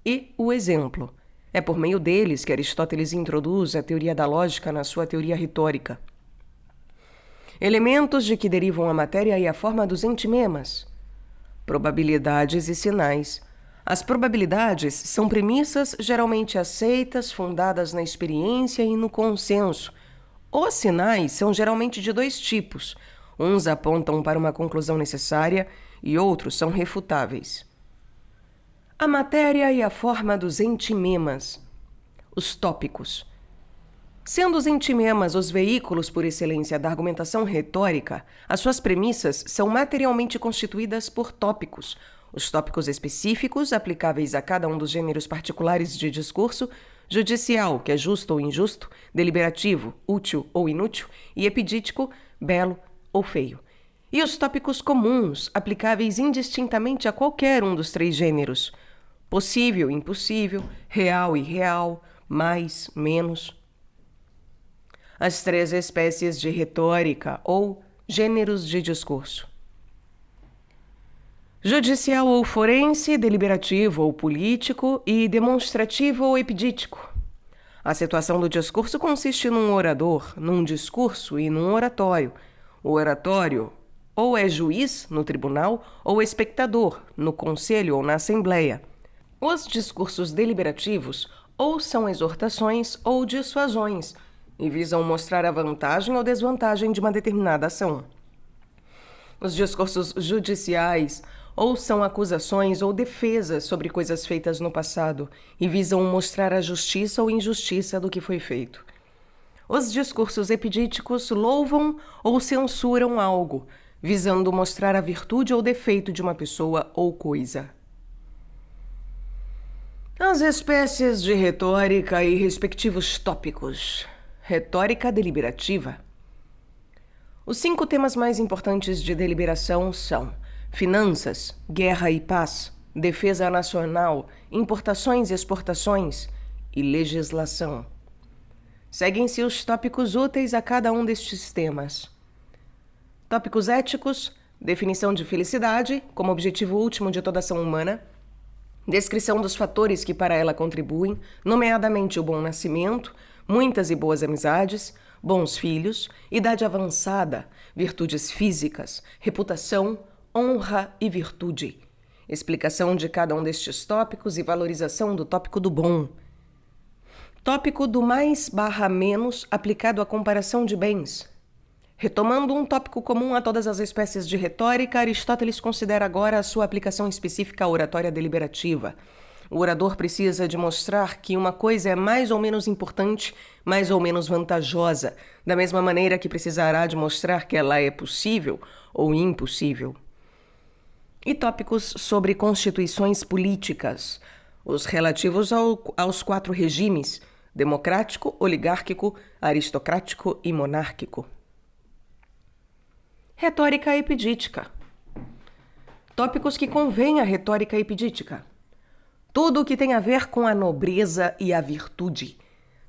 e o exemplo. É por meio deles que Aristóteles introduz a teoria da lógica na sua teoria retórica. Elementos de que derivam a matéria e a forma dos entimemas. Probabilidades e sinais. As probabilidades são premissas geralmente aceitas, fundadas na experiência e no consenso. Os sinais são geralmente de 2 tipos. Uns apontam para uma conclusão necessária e outros são refutáveis. A matéria e a forma dos entimemas. Os tópicos. Sendo os entimemas os veículos por excelência da argumentação retórica, as suas premissas são materialmente constituídas por tópicos. Os tópicos específicos, aplicáveis a cada um dos gêneros particulares de discurso, judicial, que é justo ou injusto, deliberativo, útil ou inútil, e epidítico, belo ou feio. E os tópicos comuns, aplicáveis indistintamente a qualquer um dos 3 gêneros: possível, impossível, real, irreal, mais, menos. As 3 espécies de retórica ou gêneros de discurso. Judicial ou forense, deliberativo ou político e demonstrativo ou epidítico. A situação do discurso consiste num orador, num discurso e num oratório. O oratório ou é juiz no tribunal ou espectador no conselho ou na assembleia. Os discursos deliberativos ou são exortações ou dissuasões e visam mostrar a vantagem ou desvantagem de uma determinada ação. Os discursos judiciais ou são acusações ou defesas sobre coisas feitas no passado e visam mostrar a justiça ou injustiça do que foi feito. Os discursos epidíticos louvam ou censuram algo, visando mostrar a virtude ou defeito de uma pessoa ou coisa. As espécies de retórica e respectivos tópicos. Retórica deliberativa. Os 5 temas mais importantes de deliberação são finanças, guerra e paz, defesa nacional, importações e exportações e legislação. Seguem-se os tópicos úteis a cada um destes temas. Tópicos éticos, definição de felicidade como objetivo último de toda ação humana, descrição dos fatores que para ela contribuem, nomeadamente o bom nascimento, muitas e boas amizades, bons filhos, idade avançada, virtudes físicas, reputação, honra e virtude. Explicação de cada um destes tópicos e valorização do tópico do bom. Tópico do mais/menos aplicado à comparação de bens. Retomando um tópico comum a todas as espécies de retórica, Aristóteles considera agora a sua aplicação específica à oratória deliberativa. O orador precisa de mostrar que uma coisa é mais ou menos importante, mais ou menos vantajosa, da mesma maneira que precisará de mostrar que ela é possível ou impossível. E tópicos sobre constituições políticas, os relativos aos 4 regimes: democrático, oligárquico, aristocrático e monárquico. Retórica epidítica. Tópicos que convêm à retórica epidítica. Tudo o que tem a ver com a nobreza e a virtude.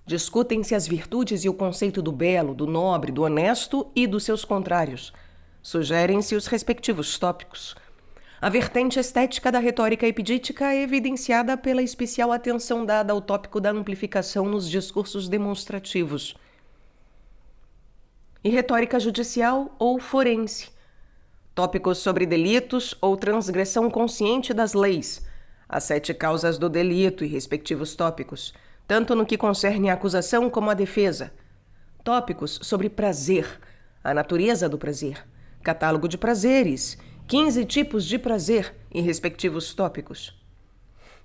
Discutem-se as virtudes e o conceito do belo, do nobre, do honesto e dos seus contrários. Sugerem-se os respectivos tópicos. A vertente estética da retórica epidítica é evidenciada pela especial atenção dada ao tópico da amplificação nos discursos demonstrativos. e retórica judicial ou forense. Tópicos sobre delitos ou transgressão consciente das leis, as 7 causas do delito e respectivos tópicos, tanto no que concerne a acusação como a defesa. Tópicos sobre prazer, a natureza do prazer, catálogo de prazeres, 15 tipos de prazer e respectivos tópicos.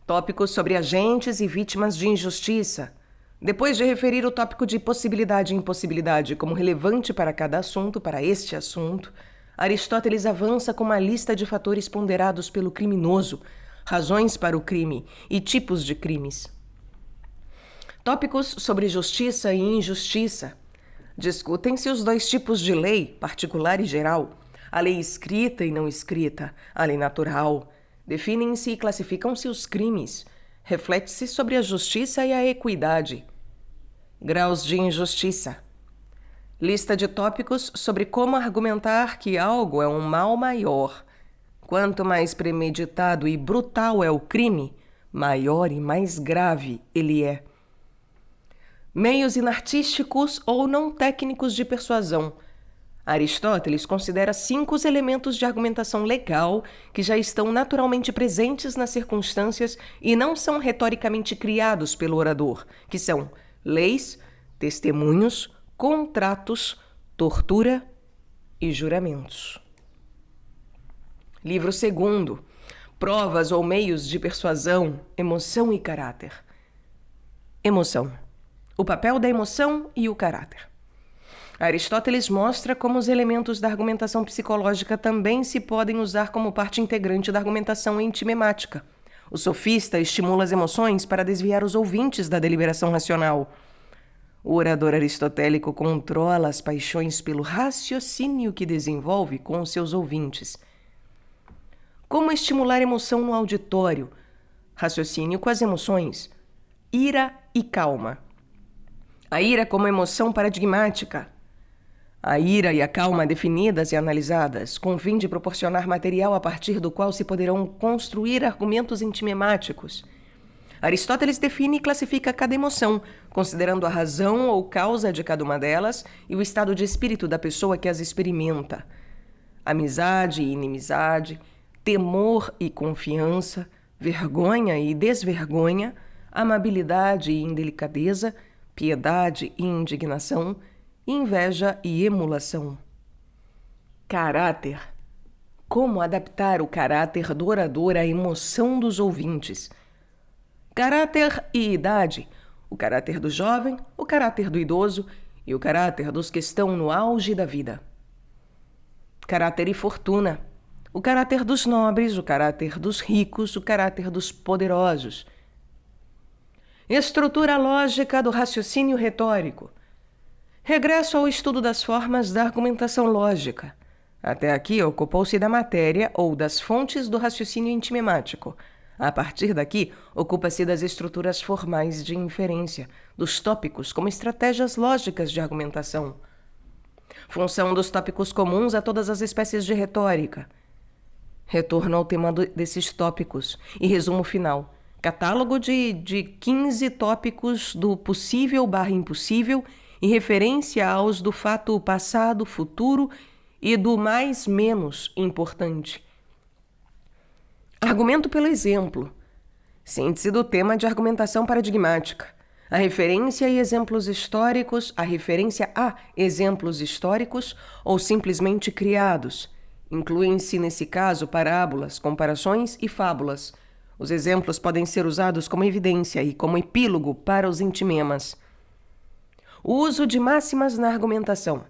Tópicos sobre agentes e vítimas de injustiça. Depois de referir o tópico de possibilidade e impossibilidade como relevante para cada assunto, para este assunto, Aristóteles avança com uma lista de fatores ponderados pelo criminoso, razões para o crime e tipos de crimes. Tópicos sobre justiça e injustiça. Discutem-se os 2 tipos de lei, particular e geral, a lei escrita e não escrita, a lei natural. Definem-se e classificam-se os crimes. Reflete-se sobre a justiça e a equidade. Graus de injustiça. Lista de tópicos sobre como argumentar que algo é um mal maior. Quanto mais premeditado e brutal é o crime, maior e mais grave ele é. Meios inartísticos ou não técnicos de persuasão. Aristóteles considera 5 os elementos de argumentação legal que já estão naturalmente presentes nas circunstâncias e não são retoricamente criados pelo orador, que são leis, testemunhos, contratos, tortura e juramentos. Livro 2. Provas ou meios de persuasão, emoção e caráter. Emoção. O papel da emoção e o caráter. Aristóteles mostra como os elementos da argumentação psicológica também se podem usar como parte integrante da argumentação entimemática. O sofista estimula as emoções para desviar os ouvintes da deliberação racional. O orador aristotélico controla as paixões pelo raciocínio que desenvolve com os seus ouvintes. Como estimular emoção no auditório? Raciocínio com as emoções. Ira e calma. A ira como emoção paradigmática. A ira e a calma definidas e analisadas, com o fim de proporcionar material a partir do qual se poderão construir argumentos entimemáticos. Aristóteles define e classifica cada emoção, considerando a razão ou causa de cada uma delas e o estado de espírito da pessoa que as experimenta. Amizade e inimizade, temor e confiança, vergonha e desvergonha, amabilidade e indelicadeza, piedade e indignação, inveja e emulação. Caráter. Como adaptar o caráter do orador à emoção dos ouvintes? Caráter e idade. O caráter do jovem, o caráter do idoso e o caráter dos que estão no auge da vida. Caráter e fortuna. O caráter dos nobres, o caráter dos ricos, o caráter dos poderosos. Estrutura lógica do raciocínio retórico. Regresso ao estudo das formas da argumentação lógica. Até aqui ocupou-se da matéria ou das fontes do raciocínio entimemático. A partir daqui, ocupa-se das estruturas formais de inferência, dos tópicos como estratégias lógicas de argumentação. Função dos tópicos comuns a todas as espécies de retórica. Retorno ao tema desses tópicos e resumo final. Catálogo de 15 tópicos do possível/impossível e referência aos do fato passado, futuro e do mais menos importante. Argumento pelo exemplo. Síntese do tema de argumentação paradigmática. A referência a exemplos históricos ou simplesmente criados. Incluem-se, nesse caso, parábolas, comparações e fábulas. Os exemplos podem ser usados como evidência e como epílogo para os entimemas. O uso de máximas na argumentação.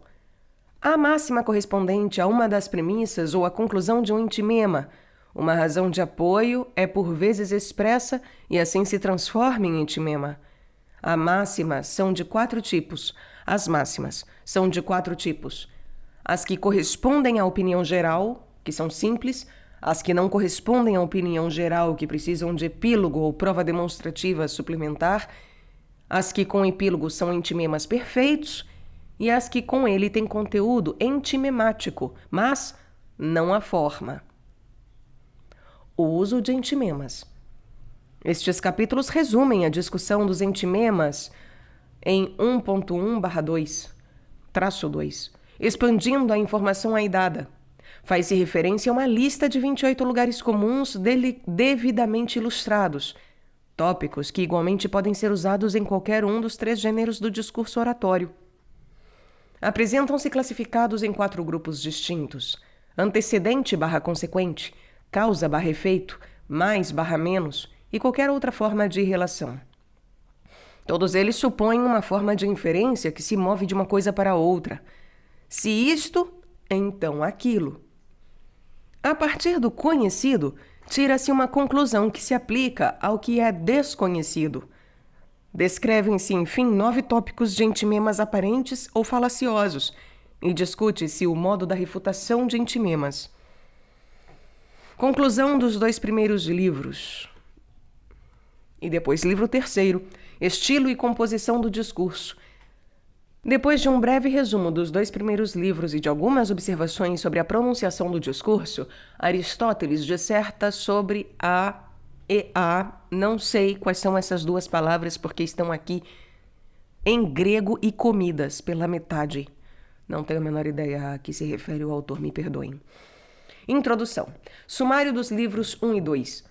A máxima correspondente a uma das premissas ou a conclusão de um entimema. Uma razão de apoio é por vezes expressa e assim se transforma em entimema. As máximas são de 4 tipos. As que correspondem à opinião geral, que são simples, as que não correspondem à opinião geral, que precisam de epílogo ou prova demonstrativa suplementar, as que com epílogo são entimemas perfeitos e as que com ele têm conteúdo entimemático, mas não a forma. O uso de entimemas. Estes capítulos resumem a discussão dos entimemas em 1.1/2. Traço 2. Expandindo a informação aí dada. Faz-se referência a uma lista de 28 lugares comuns devidamente ilustrados, tópicos que igualmente podem ser usados em qualquer um dos 3 gêneros do discurso oratório. Apresentam-se classificados em 4 grupos distintos: antecedente/consequente, causa/efeito, mais/menos e qualquer outra forma de relação. Todos eles supõem uma forma de inferência que se move de uma coisa para outra. Se isto, então aquilo. A partir do conhecido, tira-se uma conclusão que se aplica ao que é desconhecido. Descrevem-se, enfim, 9 tópicos de entimemas aparentes ou falaciosos, e discute-se o modo da refutação de entimemas. Conclusão dos 2 primeiros livros. E depois livro 3º, estilo e composição do discurso. Depois de um breve resumo dos 2 primeiros livros e de algumas observações sobre a pronunciação do discurso, Aristóteles disserta sobre a e a. Não sei quais são essas 2 palavras porque estão aqui em grego e comidas pela metade. Não tenho a menor ideia a que se refere o autor, me perdoem. Introdução. Sumário dos livros 1 e 2.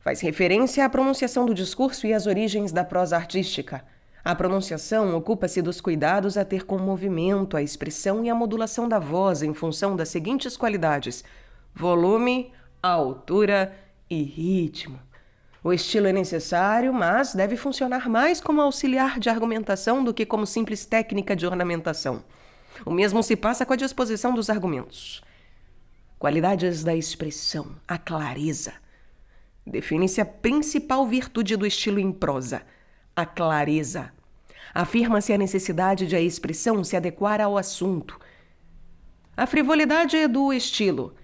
Faz referência à pronunciação do discurso e às origens da prosa artística. A pronunciação ocupa-se dos cuidados a ter com o movimento, a expressão e a modulação da voz em função das seguintes qualidades: volume, altura e ritmo. O estilo é necessário, mas deve funcionar mais como auxiliar de argumentação do que como simples técnica de ornamentação. O mesmo se passa com a disposição dos argumentos. Qualidades da expressão, a clareza. Define-se a principal virtude do estilo em prosa: a clareza. Afirma-se a necessidade de a expressão se adequar ao assunto. A frivolidade do estilo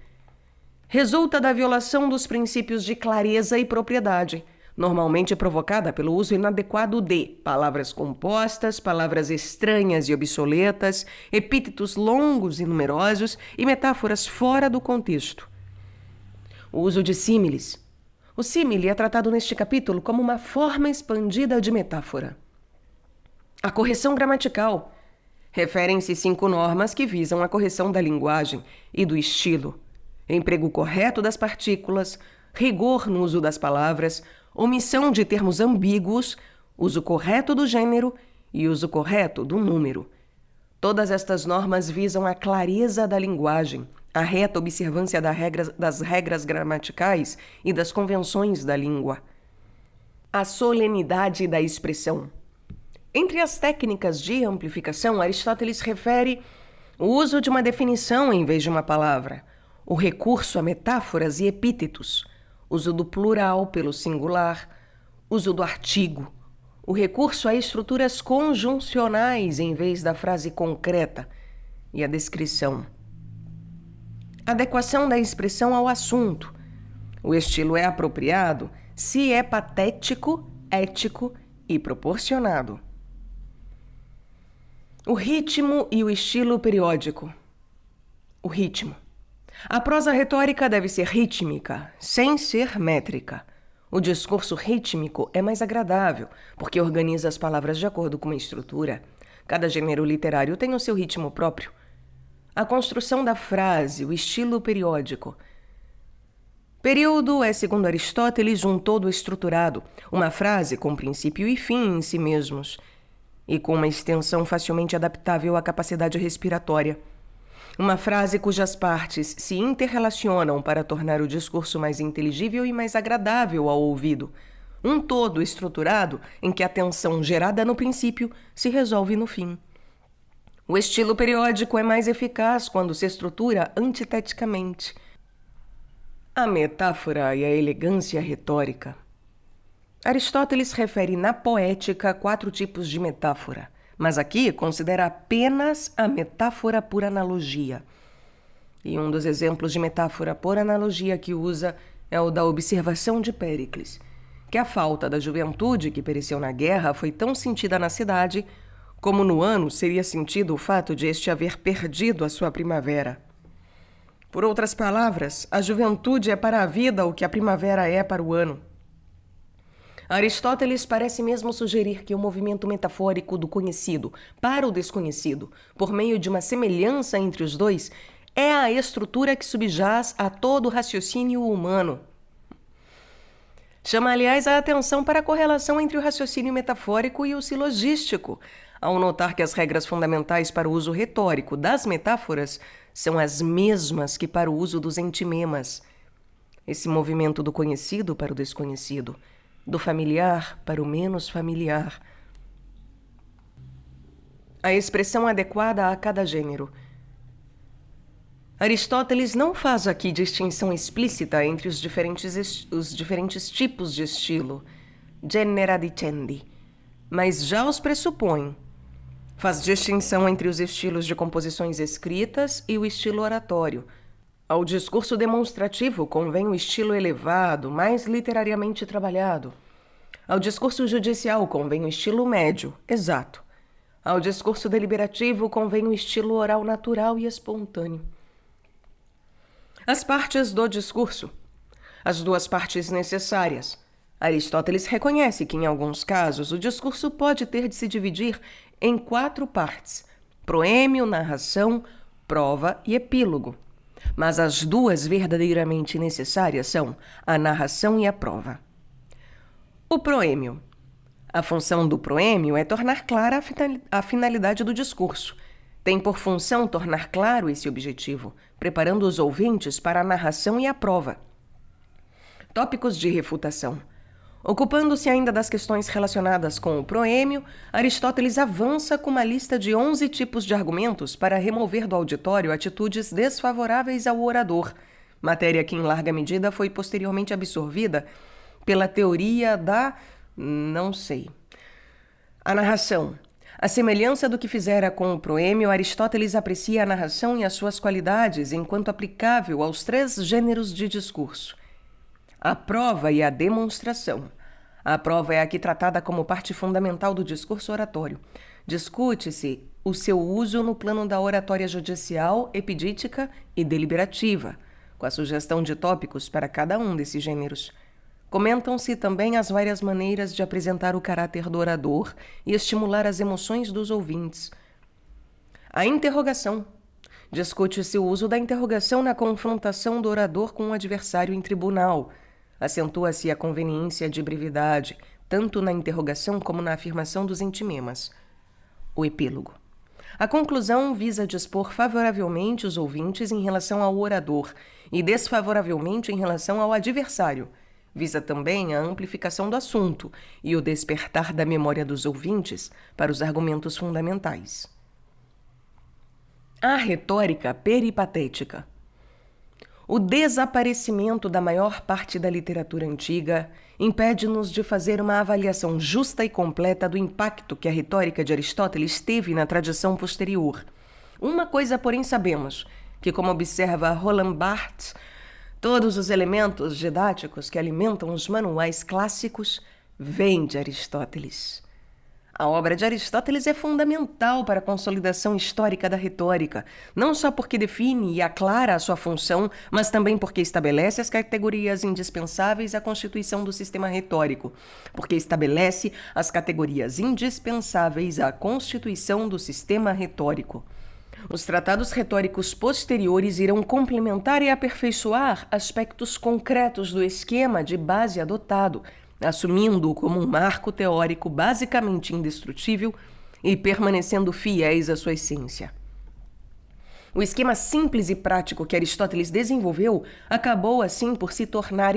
resulta da violação dos princípios de clareza e propriedade, normalmente provocada pelo uso inadequado de palavras compostas, palavras estranhas e obsoletas, epítetos longos e numerosos e metáforas fora do contexto. O uso de símiles. O símile é tratado neste capítulo como uma forma expandida de metáfora. A correção gramatical. Referem-se 5 normas que visam a correção da linguagem e do estilo. Emprego correto das partículas, rigor no uso das palavras, omissão de termos ambíguos, uso correto do gênero e uso correto do número. Todas estas normas visam a clareza da linguagem, a reta observância das regras gramaticais e das convenções da língua. A solenidade da expressão. Entre as técnicas de amplificação, Aristóteles refere o uso de uma definição em vez de uma palavra, o recurso a metáforas e epítetos, uso do plural pelo singular, uso do artigo, o recurso a estruturas conjuncionais em vez da frase concreta e a descrição. Adequação da expressão ao assunto. O estilo é apropriado se é patético, ético e proporcionado. O ritmo e o estilo periódico. O ritmo. A prosa retórica deve ser rítmica, sem ser métrica. O discurso rítmico é mais agradável, porque organiza as palavras de acordo com uma estrutura. Cada gênero literário tem o seu ritmo próprio. A construção da frase, o estilo periódico. Período é, segundo Aristóteles, um todo estruturado, uma frase com princípio e fim em si mesmos, e com uma extensão facilmente adaptável à capacidade respiratória. Uma frase cujas partes se interrelacionam para tornar o discurso mais inteligível e mais agradável ao ouvido. Um todo estruturado em que a tensão gerada no princípio se resolve no fim. O estilo periódico é mais eficaz quando se estrutura antiteticamente. A metáfora e a elegância retórica. Aristóteles refere na poética 4 tipos de metáfora, mas aqui considera apenas a metáfora por analogia. E um dos exemplos de metáfora por analogia que usa é o da observação de Péricles, que a falta da juventude que pereceu na guerra foi tão sentida na cidade como no ano seria sentido o fato de este haver perdido a sua primavera. Por outras palavras, a juventude é para a vida o que a primavera é para o ano. Aristóteles parece mesmo sugerir que o movimento metafórico do conhecido para o desconhecido, por meio de uma semelhança entre os dois, é a estrutura que subjaz a todo o raciocínio humano. Chama, aliás, a atenção para a correlação entre o raciocínio metafórico e o silogístico, ao notar que as regras fundamentais para o uso retórico das metáforas são as mesmas que para o uso dos entimemas. Esse movimento do conhecido para o desconhecido, do familiar para o menos familiar. A expressão adequada a cada gênero. Aristóteles não faz aqui distinção explícita entre os diferentes tipos de estilo, genera dicendi, mas já os pressupõe. Faz distinção entre os estilos de composições escritas e o estilo oratório. Ao discurso demonstrativo convém o estilo elevado, mais literariamente trabalhado. Ao discurso judicial convém o estilo médio, exato. Ao discurso deliberativo convém o estilo oral natural e espontâneo. As partes do discurso. As duas partes necessárias. Aristóteles reconhece que, em alguns casos, o discurso pode ter de se dividir em 4 partes: proêmio, narração, prova e epílogo. Mas as duas verdadeiramente necessárias são a narração e a prova. O proêmio. A função do proêmio é tornar clara a finalidade do discurso. Tem por função tornar claro esse objetivo, preparando os ouvintes para a narração e a prova. Tópicos de refutação. Ocupando-se ainda das questões relacionadas com o proêmio, Aristóteles avança com uma lista de 11 tipos de argumentos para remover do auditório atitudes desfavoráveis ao orador, matéria que em larga medida foi posteriormente absorvida pela teoria da... A narração. À semelhança do que fizera com o proêmio, Aristóteles aprecia a narração e as suas qualidades enquanto aplicável aos 3 gêneros de discurso. A prova e a demonstração. A prova é aqui tratada como parte fundamental do discurso oratório. Discute-se o seu uso no plano da oratória judicial, epidítica e deliberativa, com a sugestão de tópicos para cada um desses gêneros. Comentam-se também as várias maneiras de apresentar o caráter do orador e estimular as emoções dos ouvintes. A interrogação. Discute-se o uso da interrogação na confrontação do orador com o adversário em tribunal. Acentua-se a conveniência de brevidade, tanto na interrogação como na afirmação dos entimemas. O epílogo. A conclusão visa dispor favoravelmente os ouvintes em relação ao orador e desfavoravelmente em relação ao adversário. Visa também a amplificação do assunto e o despertar da memória dos ouvintes para os argumentos fundamentais. A retórica peripatética. O desaparecimento da maior parte da literatura antiga impede-nos de fazer uma avaliação justa e completa do impacto que a retórica de Aristóteles teve na tradição posterior. Uma coisa, porém, sabemos, que, como observa Roland Barthes, todos os elementos didáticos que alimentam os manuais clássicos vêm de Aristóteles. A obra de Aristóteles é fundamental para a consolidação histórica da retórica, não só porque define e aclara a sua função, mas também porque estabelece as categorias indispensáveis à constituição do sistema retórico, porque estabelece as categorias indispensáveis à constituição do sistema retórico. Os tratados retóricos posteriores irão complementar e aperfeiçoar aspectos concretos do esquema de base adotado, assumindo-o como um marco teórico basicamente indestrutível e permanecendo fiéis à sua essência. O esquema simples e prático que Aristóteles desenvolveu acabou, assim, por se tornar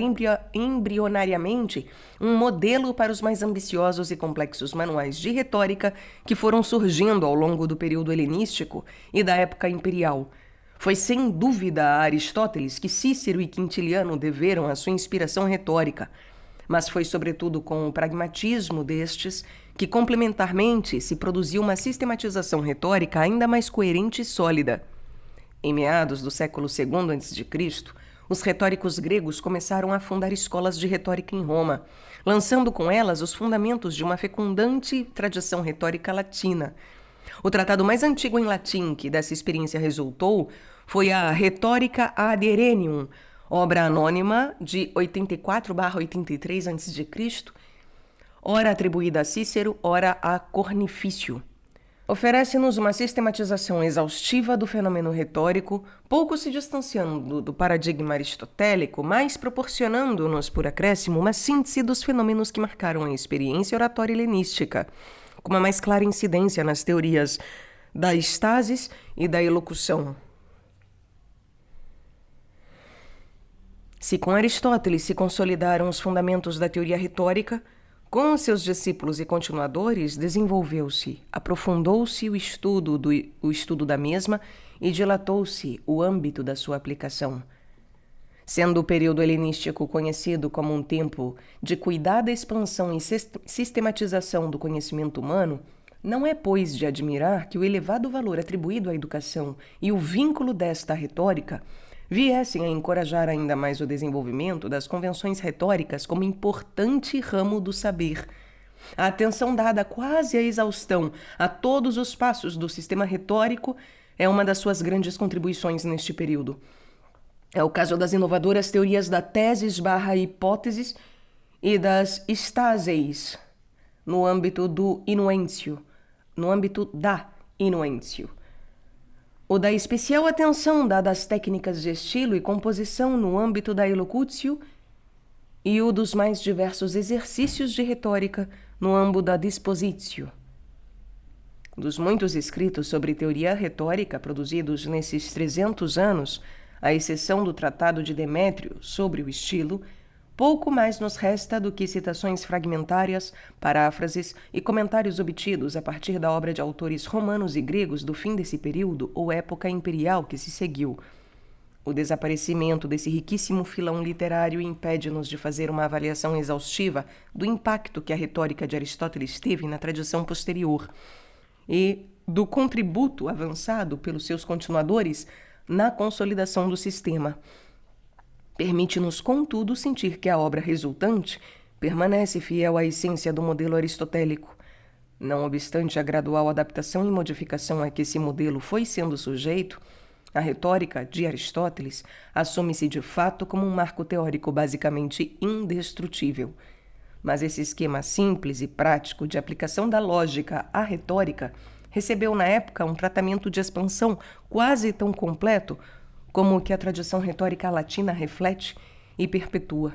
embrionariamente um modelo para os mais ambiciosos e complexos manuais de retórica que foram surgindo ao longo do período helenístico e da época imperial. Foi sem dúvida a Aristóteles que Cícero e Quintiliano deveram a sua inspiração retórica, mas foi sobretudo com o pragmatismo destes que complementarmente se produziu uma sistematização retórica ainda mais coerente e sólida. Em meados do século II a.C., os retóricos gregos começaram a fundar escolas de retórica em Roma, lançando com elas os fundamentos de uma fecundante tradição retórica latina. O tratado mais antigo em latim que dessa experiência resultou foi a Rhetorica ad Aerennium, obra anônima de 84/83 a.C., ora atribuída a Cícero, ora a Cornifício. Oferece-nos uma sistematização exaustiva do fenômeno retórico, pouco se distanciando do paradigma aristotélico, mas proporcionando-nos, por acréscimo, uma síntese dos fenômenos que marcaram a experiência oratória helenística, com uma mais clara incidência nas teorias da estasis e da elocução. Se com Aristóteles se consolidaram os fundamentos da teoria retórica, com seus discípulos e continuadores desenvolveu-se, aprofundou-se o estudo da mesma e dilatou-se o âmbito da sua aplicação. Sendo o período helenístico conhecido como um tempo de cuidada expansão e sistematização do conhecimento humano, não é, pois, de admirar que o elevado valor atribuído à educação e o vínculo desta à retórica viessem a encorajar ainda mais o desenvolvimento das convenções retóricas como importante ramo do saber. A atenção dada quase à exaustão a todos os passos do sistema retórico é uma das suas grandes contribuições neste período. É o caso das inovadoras teorias da teses/hipóteses e das estáseis, no âmbito da inuêncio. O da especial atenção dada às técnicas de estilo e composição no âmbito da elocutio e o dos mais diversos exercícios de retórica no âmbito da dispositio. Dos muitos escritos sobre teoria retórica produzidos nesses 300 anos, à exceção do Tratado de Demétrio sobre o estilo, pouco mais nos resta do que citações fragmentárias, paráfrases e comentários obtidos a partir da obra de autores romanos e gregos do fim desse período ou época imperial que se seguiu. O desaparecimento desse riquíssimo filão literário impede-nos de fazer uma avaliação exaustiva do impacto que a retórica de Aristóteles teve na tradição posterior e do contributo avançado pelos seus continuadores na consolidação do sistema. Permite-nos, contudo, sentir que a obra resultante permanece fiel à essência do modelo aristotélico. Não obstante a gradual adaptação e modificação a que esse modelo foi sendo sujeito, a retórica de Aristóteles assume-se de fato como um marco teórico basicamente indestrutível. Mas esse esquema simples e prático de aplicação da lógica à retórica recebeu na época um tratamento de expansão quase tão completo como o que a tradição retórica latina reflete e perpetua.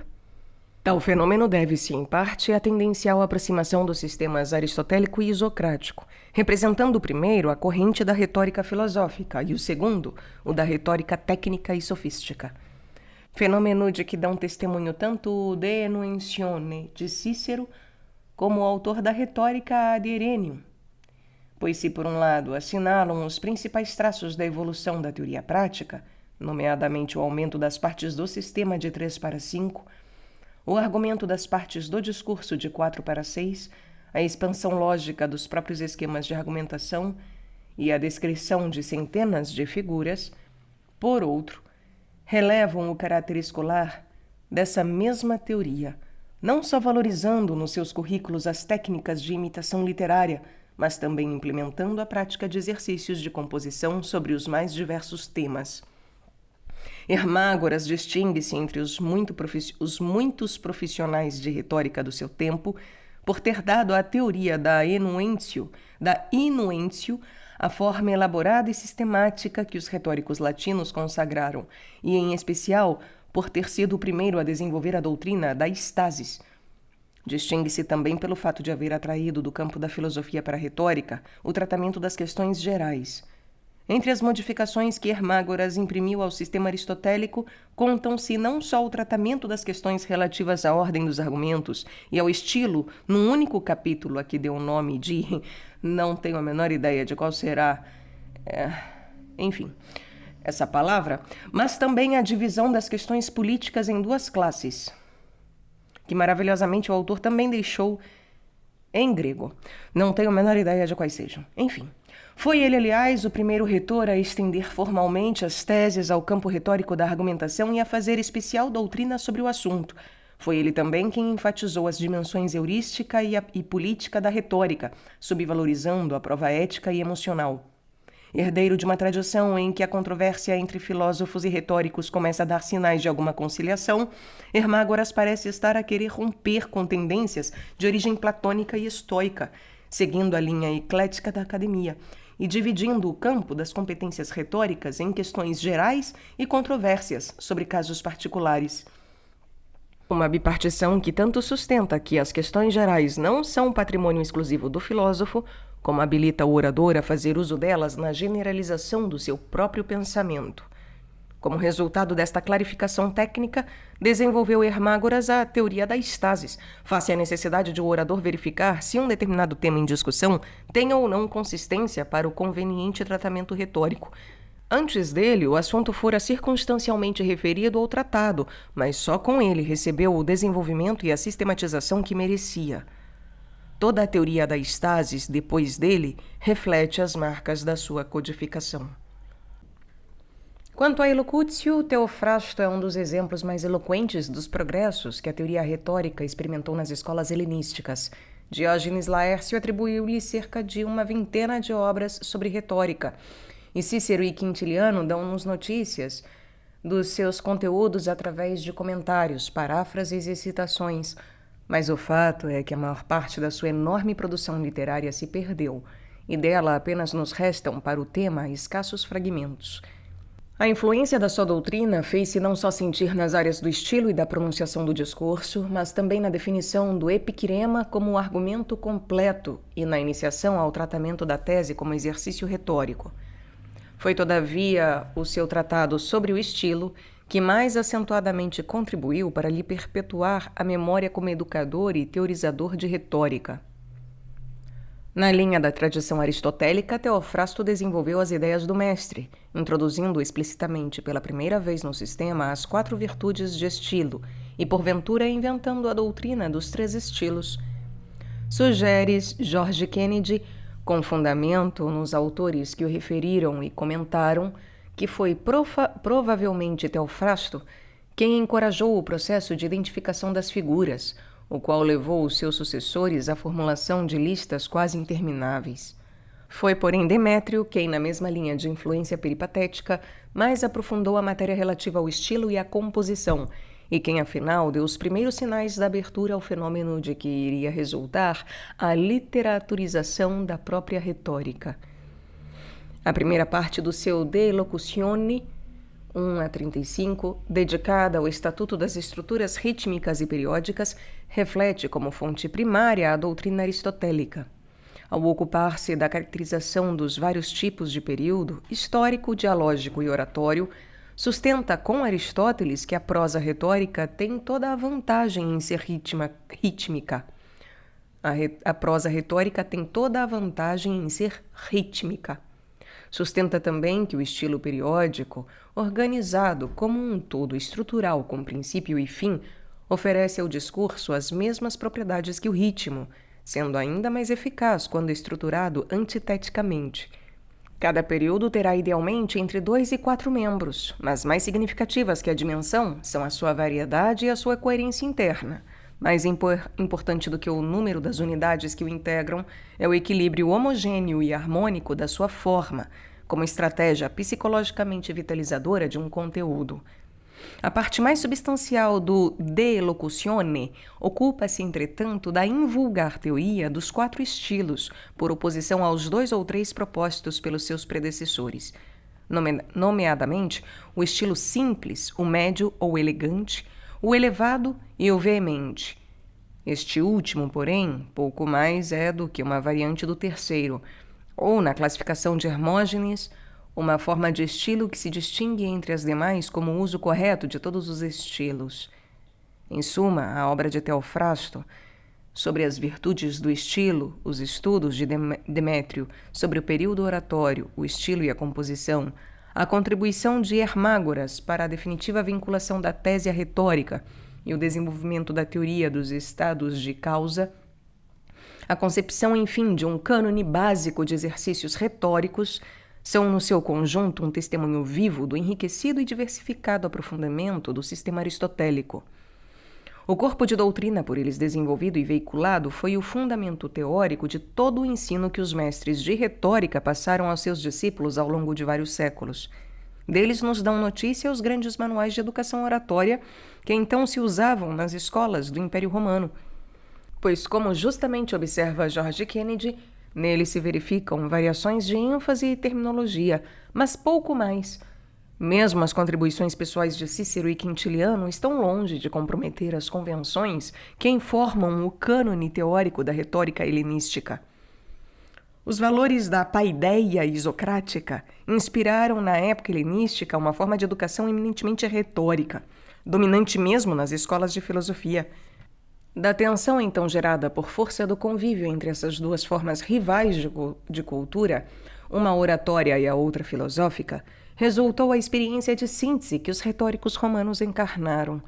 Tal fenômeno deve-se, em parte, à tendencial aproximação dos sistemas aristotélico e isocrático, representando o primeiro a corrente da retórica filosófica e o segundo, o da retórica técnica e sofística. Fenômeno de que dão testemunho tanto o De Enuentione de Cícero como o autor da retórica ad Irenium. Pois se, por um lado, assinalam os principais traços da evolução da teoria prática, nomeadamente o aumento das partes do sistema de 3 para 5, o argumento das partes do discurso de 4 para 6, a expansão lógica dos próprios esquemas de argumentação e a descrição de centenas de figuras, por outro, relevam o caráter escolar dessa mesma teoria, não só valorizando nos seus currículos as técnicas de imitação literária, mas também implementando a prática de exercícios de composição sobre os mais diversos temas. Hermágoras distingue-se entre os muitos profissionais de retórica do seu tempo por ter dado à teoria da inuêncio, a forma elaborada e sistemática que os retóricos latinos consagraram, e, em especial, por ter sido o primeiro a desenvolver a doutrina da estasis. Distingue-se também pelo fato de haver atraído do campo da filosofia para a retórica o tratamento das questões gerais. Entre as modificações que Hermágoras imprimiu ao sistema aristotélico, contam-se não só o tratamento das questões relativas à ordem dos argumentos e ao estilo num único capítulo a que deu o nome de... não tenho a menor ideia de qual será... essa palavra, mas também a divisão das questões políticas em 2 classes, que maravilhosamente o autor também deixou em grego. Não tenho a menor ideia de quais sejam. Enfim, foi ele, aliás, o primeiro retor a estender formalmente as teses ao campo retórico da argumentação e a fazer especial doutrina sobre o assunto. Foi ele também quem enfatizou as dimensões heurística e política da retórica, subvalorizando a prova ética e emocional. Herdeiro de uma tradição em que a controvérsia entre filósofos e retóricos começa a dar sinais de alguma conciliação, Hermágoras parece estar a querer romper com tendências de origem platônica e estoica, seguindo a linha eclética da academia e dividindo o campo das competências retóricas em questões gerais e controvérsias sobre casos particulares. Uma bipartição que tanto sustenta que as questões gerais não são patrimônio exclusivo do filósofo, como habilita o orador a fazer uso delas na generalização do seu próprio pensamento. Como resultado desta clarificação técnica, desenvolveu Hermágoras a teoria da estasis, face à necessidade de o orador verificar se um determinado tema em discussão tem ou não consistência para o conveniente tratamento retórico. Antes dele, o assunto fora circunstancialmente referido ou tratado, mas só com ele recebeu o desenvolvimento e a sistematização que merecia. Toda a teoria da estasis, depois dele, reflete as marcas da sua codificação. Quanto à elocutio, Teofrasto é um dos exemplos mais eloquentes dos progressos que a teoria retórica experimentou nas escolas helenísticas. Diógenes Laércio atribuiu-lhe cerca de 120 de obras sobre retórica, e Cícero e Quintiliano dão-nos notícias dos seus conteúdos através de comentários, paráfrases e citações. Mas o fato é que a maior parte da sua enorme produção literária se perdeu, e dela apenas nos restam para o tema escassos fragmentos. A influência da sua doutrina fez-se não só sentir nas áreas do estilo e da pronunciação do discurso, mas também na definição do epiquirema como argumento completo e na iniciação ao tratamento da tese como exercício retórico. Foi, todavia, o seu tratado sobre o estilo que mais acentuadamente contribuiu para lhe perpetuar a memória como educador e teorizador de retórica. Na linha da tradição aristotélica, Teofrasto desenvolveu as ideias do mestre, introduzindo explicitamente pela primeira vez no sistema as 4 virtudes de estilo e, porventura, inventando a doutrina dos 3 estilos. Sugeres George Kennedy, com fundamento nos autores que o referiram e comentaram, que foi provavelmente Teofrasto quem encorajou o processo de identificação das figuras, o qual levou os seus sucessores à formulação de listas quase intermináveis. Foi, porém, Demétrio quem, na mesma linha de influência peripatética, mais aprofundou a matéria relativa ao estilo e à composição, e quem, afinal, deu os primeiros sinais da abertura ao fenômeno de que iria resultar a literaturização da própria retórica. A primeira parte do seu De Locutione, 1-35, dedicada ao Estatuto das Estruturas Rítmicas e Periódicas, reflete como fonte primária a doutrina aristotélica. Ao ocupar-se da caracterização dos vários tipos de período, histórico, dialógico e oratório, sustenta com Aristóteles que a prosa retórica tem toda a vantagem em ser rítmica. A prosa retórica tem toda a vantagem em ser rítmica. Sustenta também que o estilo periódico, organizado como um todo estrutural com princípio e fim, oferece ao discurso as mesmas propriedades que o ritmo, sendo ainda mais eficaz quando estruturado antiteticamente. Cada período terá idealmente entre 2 e 4 membros, mas mais significativas que a dimensão são a sua variedade e a sua coerência interna. Mais importante do que o número das unidades que o integram é o equilíbrio homogêneo e harmônico da sua forma, como estratégia psicologicamente vitalizadora de um conteúdo. A parte mais substancial do De Locutione ocupa-se, entretanto, da invulgar teoria dos 4 estilos, por oposição aos 2 ou 3 propostos pelos seus predecessores, nomeadamente o estilo simples, o médio ou elegante, o elevado e o veemente. Este último, porém, pouco mais é do que uma variante do terceiro, ou, na classificação de Hermógenes, uma forma de estilo que se distingue entre as demais como o uso correto de todos os estilos. Em suma, a obra de Teofrasto sobre as virtudes do estilo, os estudos de Demétrio sobre o período oratório, o estilo e a composição, a contribuição de Hermágoras para a definitiva vinculação da tese à retórica e o desenvolvimento da teoria dos estados de causa, a concepção, enfim, de um cânone básico de exercícios retóricos, são no seu conjunto um testemunho vivo do enriquecido e diversificado aprofundamento do sistema aristotélico. O corpo de doutrina por eles desenvolvido e veiculado foi o fundamento teórico de todo o ensino que os mestres de retórica passaram aos seus discípulos ao longo de vários séculos. Deles nos dão notícia os grandes manuais de educação oratória que então se usavam nas escolas do Império Romano. Pois, como justamente observa George Kennedy, neles se verificam variações de ênfase e terminologia, mas pouco mais. Mesmo as contribuições pessoais de Cícero e Quintiliano estão longe de comprometer as convenções que informam o cânone teórico da retórica helenística. Os valores da paideia isocrática inspiraram na época helenística uma forma de educação eminentemente retórica, dominante mesmo nas escolas de filosofia. Da tensão então gerada por força do convívio entre essas duas formas rivais de cultura, uma oratória e a outra filosófica, resultou a experiência de síntese que os retóricos romanos encarnaram.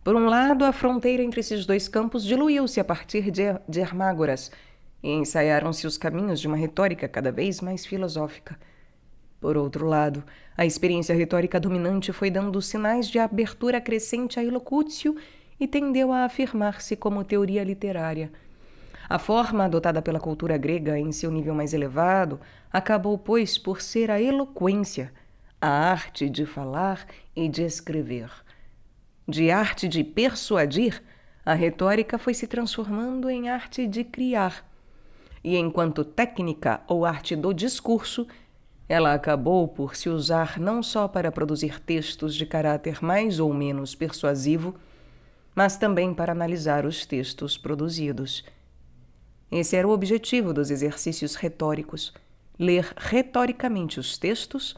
Por um lado, a fronteira entre esses dois campos diluiu-se a partir de Hermágoras, e ensaiaram-se os caminhos de uma retórica cada vez mais filosófica. Por outro lado, a experiência retórica dominante foi dando sinais de abertura crescente à elocúcio e tendeu a afirmar-se como teoria literária. A forma adotada pela cultura grega em seu nível mais elevado acabou, pois, por ser a eloquência, a arte de falar e de escrever. De arte de persuadir, a retórica foi se transformando em arte de criar. E enquanto técnica ou arte do discurso, ela acabou por se usar não só para produzir textos de caráter mais ou menos persuasivo, mas também para analisar os textos produzidos. Esse era o objetivo dos exercícios retóricos: ler retoricamente os textos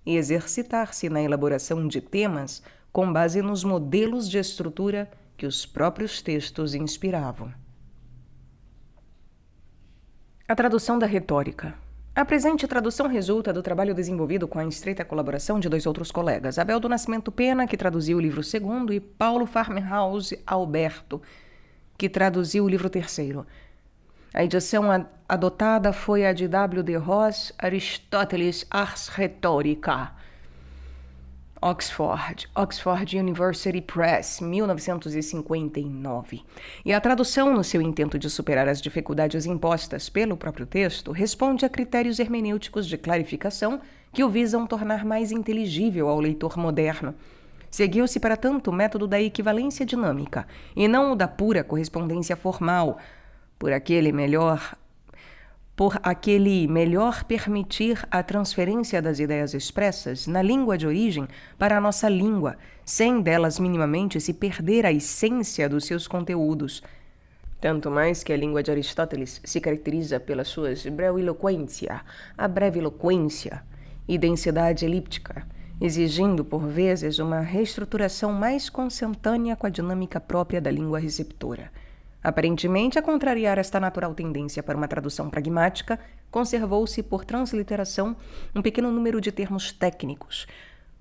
e exercitar-se na elaboração de temas com base nos modelos de estrutura que os próprios textos inspiravam. A tradução da retórica. A presente tradução resulta do trabalho desenvolvido com a estreita colaboração de dois outros colegas, Abel do Nascimento Pena, que traduziu o livro segundo, e Paulo Farmhouse Alberto, que traduziu o livro terceiro. A edição adotada foi a de W. D. Ross, Aristóteles Ars Rhetorica, Oxford University Press, 1959. E a tradução, no seu intento de superar as dificuldades impostas pelo próprio texto, responde a critérios hermenêuticos de clarificação que o visam tornar mais inteligível ao leitor moderno. Seguiu-se, para tanto, o método da equivalência dinâmica, e não o da pura correspondência formal, por aquele melhor permitir a transferência das ideias expressas na língua de origem para a nossa língua, sem delas minimamente se perder a essência dos seus conteúdos. Tanto mais que a língua de Aristóteles se caracteriza pelas suas a breve eloquência e densidade elíptica, exigindo, por vezes, uma reestruturação mais consentânea com a dinâmica própria da língua receptora. Aparentemente, a contrariar esta natural tendência para uma tradução pragmática, conservou-se por transliteração um pequeno número de termos técnicos,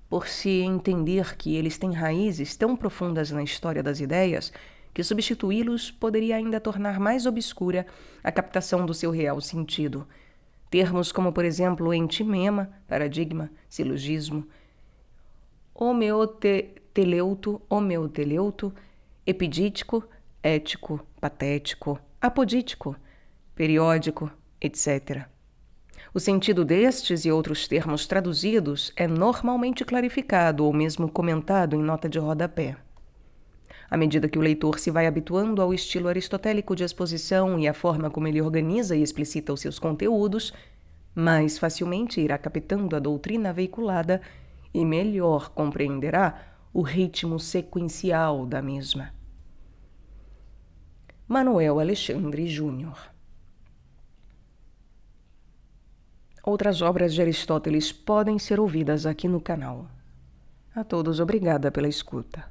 por se entender que eles têm raízes tão profundas na história das ideias que substituí-los poderia ainda tornar mais obscura a captação do seu real sentido. Termos como, por exemplo, entimema, paradigma, silogismo, homeoteleuto, epidítico, ético, patético, apodítico, periódico, etc. O sentido destes e outros termos traduzidos é normalmente clarificado ou mesmo comentado em nota de rodapé. À medida que o leitor se vai habituando ao estilo aristotélico de exposição e à forma como ele organiza e explicita os seus conteúdos, mais facilmente irá captando a doutrina veiculada e melhor compreenderá o ritmo sequencial da mesma. Manuel Alexandre Júnior. Outras obras de Aristóteles podem ser ouvidas aqui no canal. A todos, obrigada pela escuta.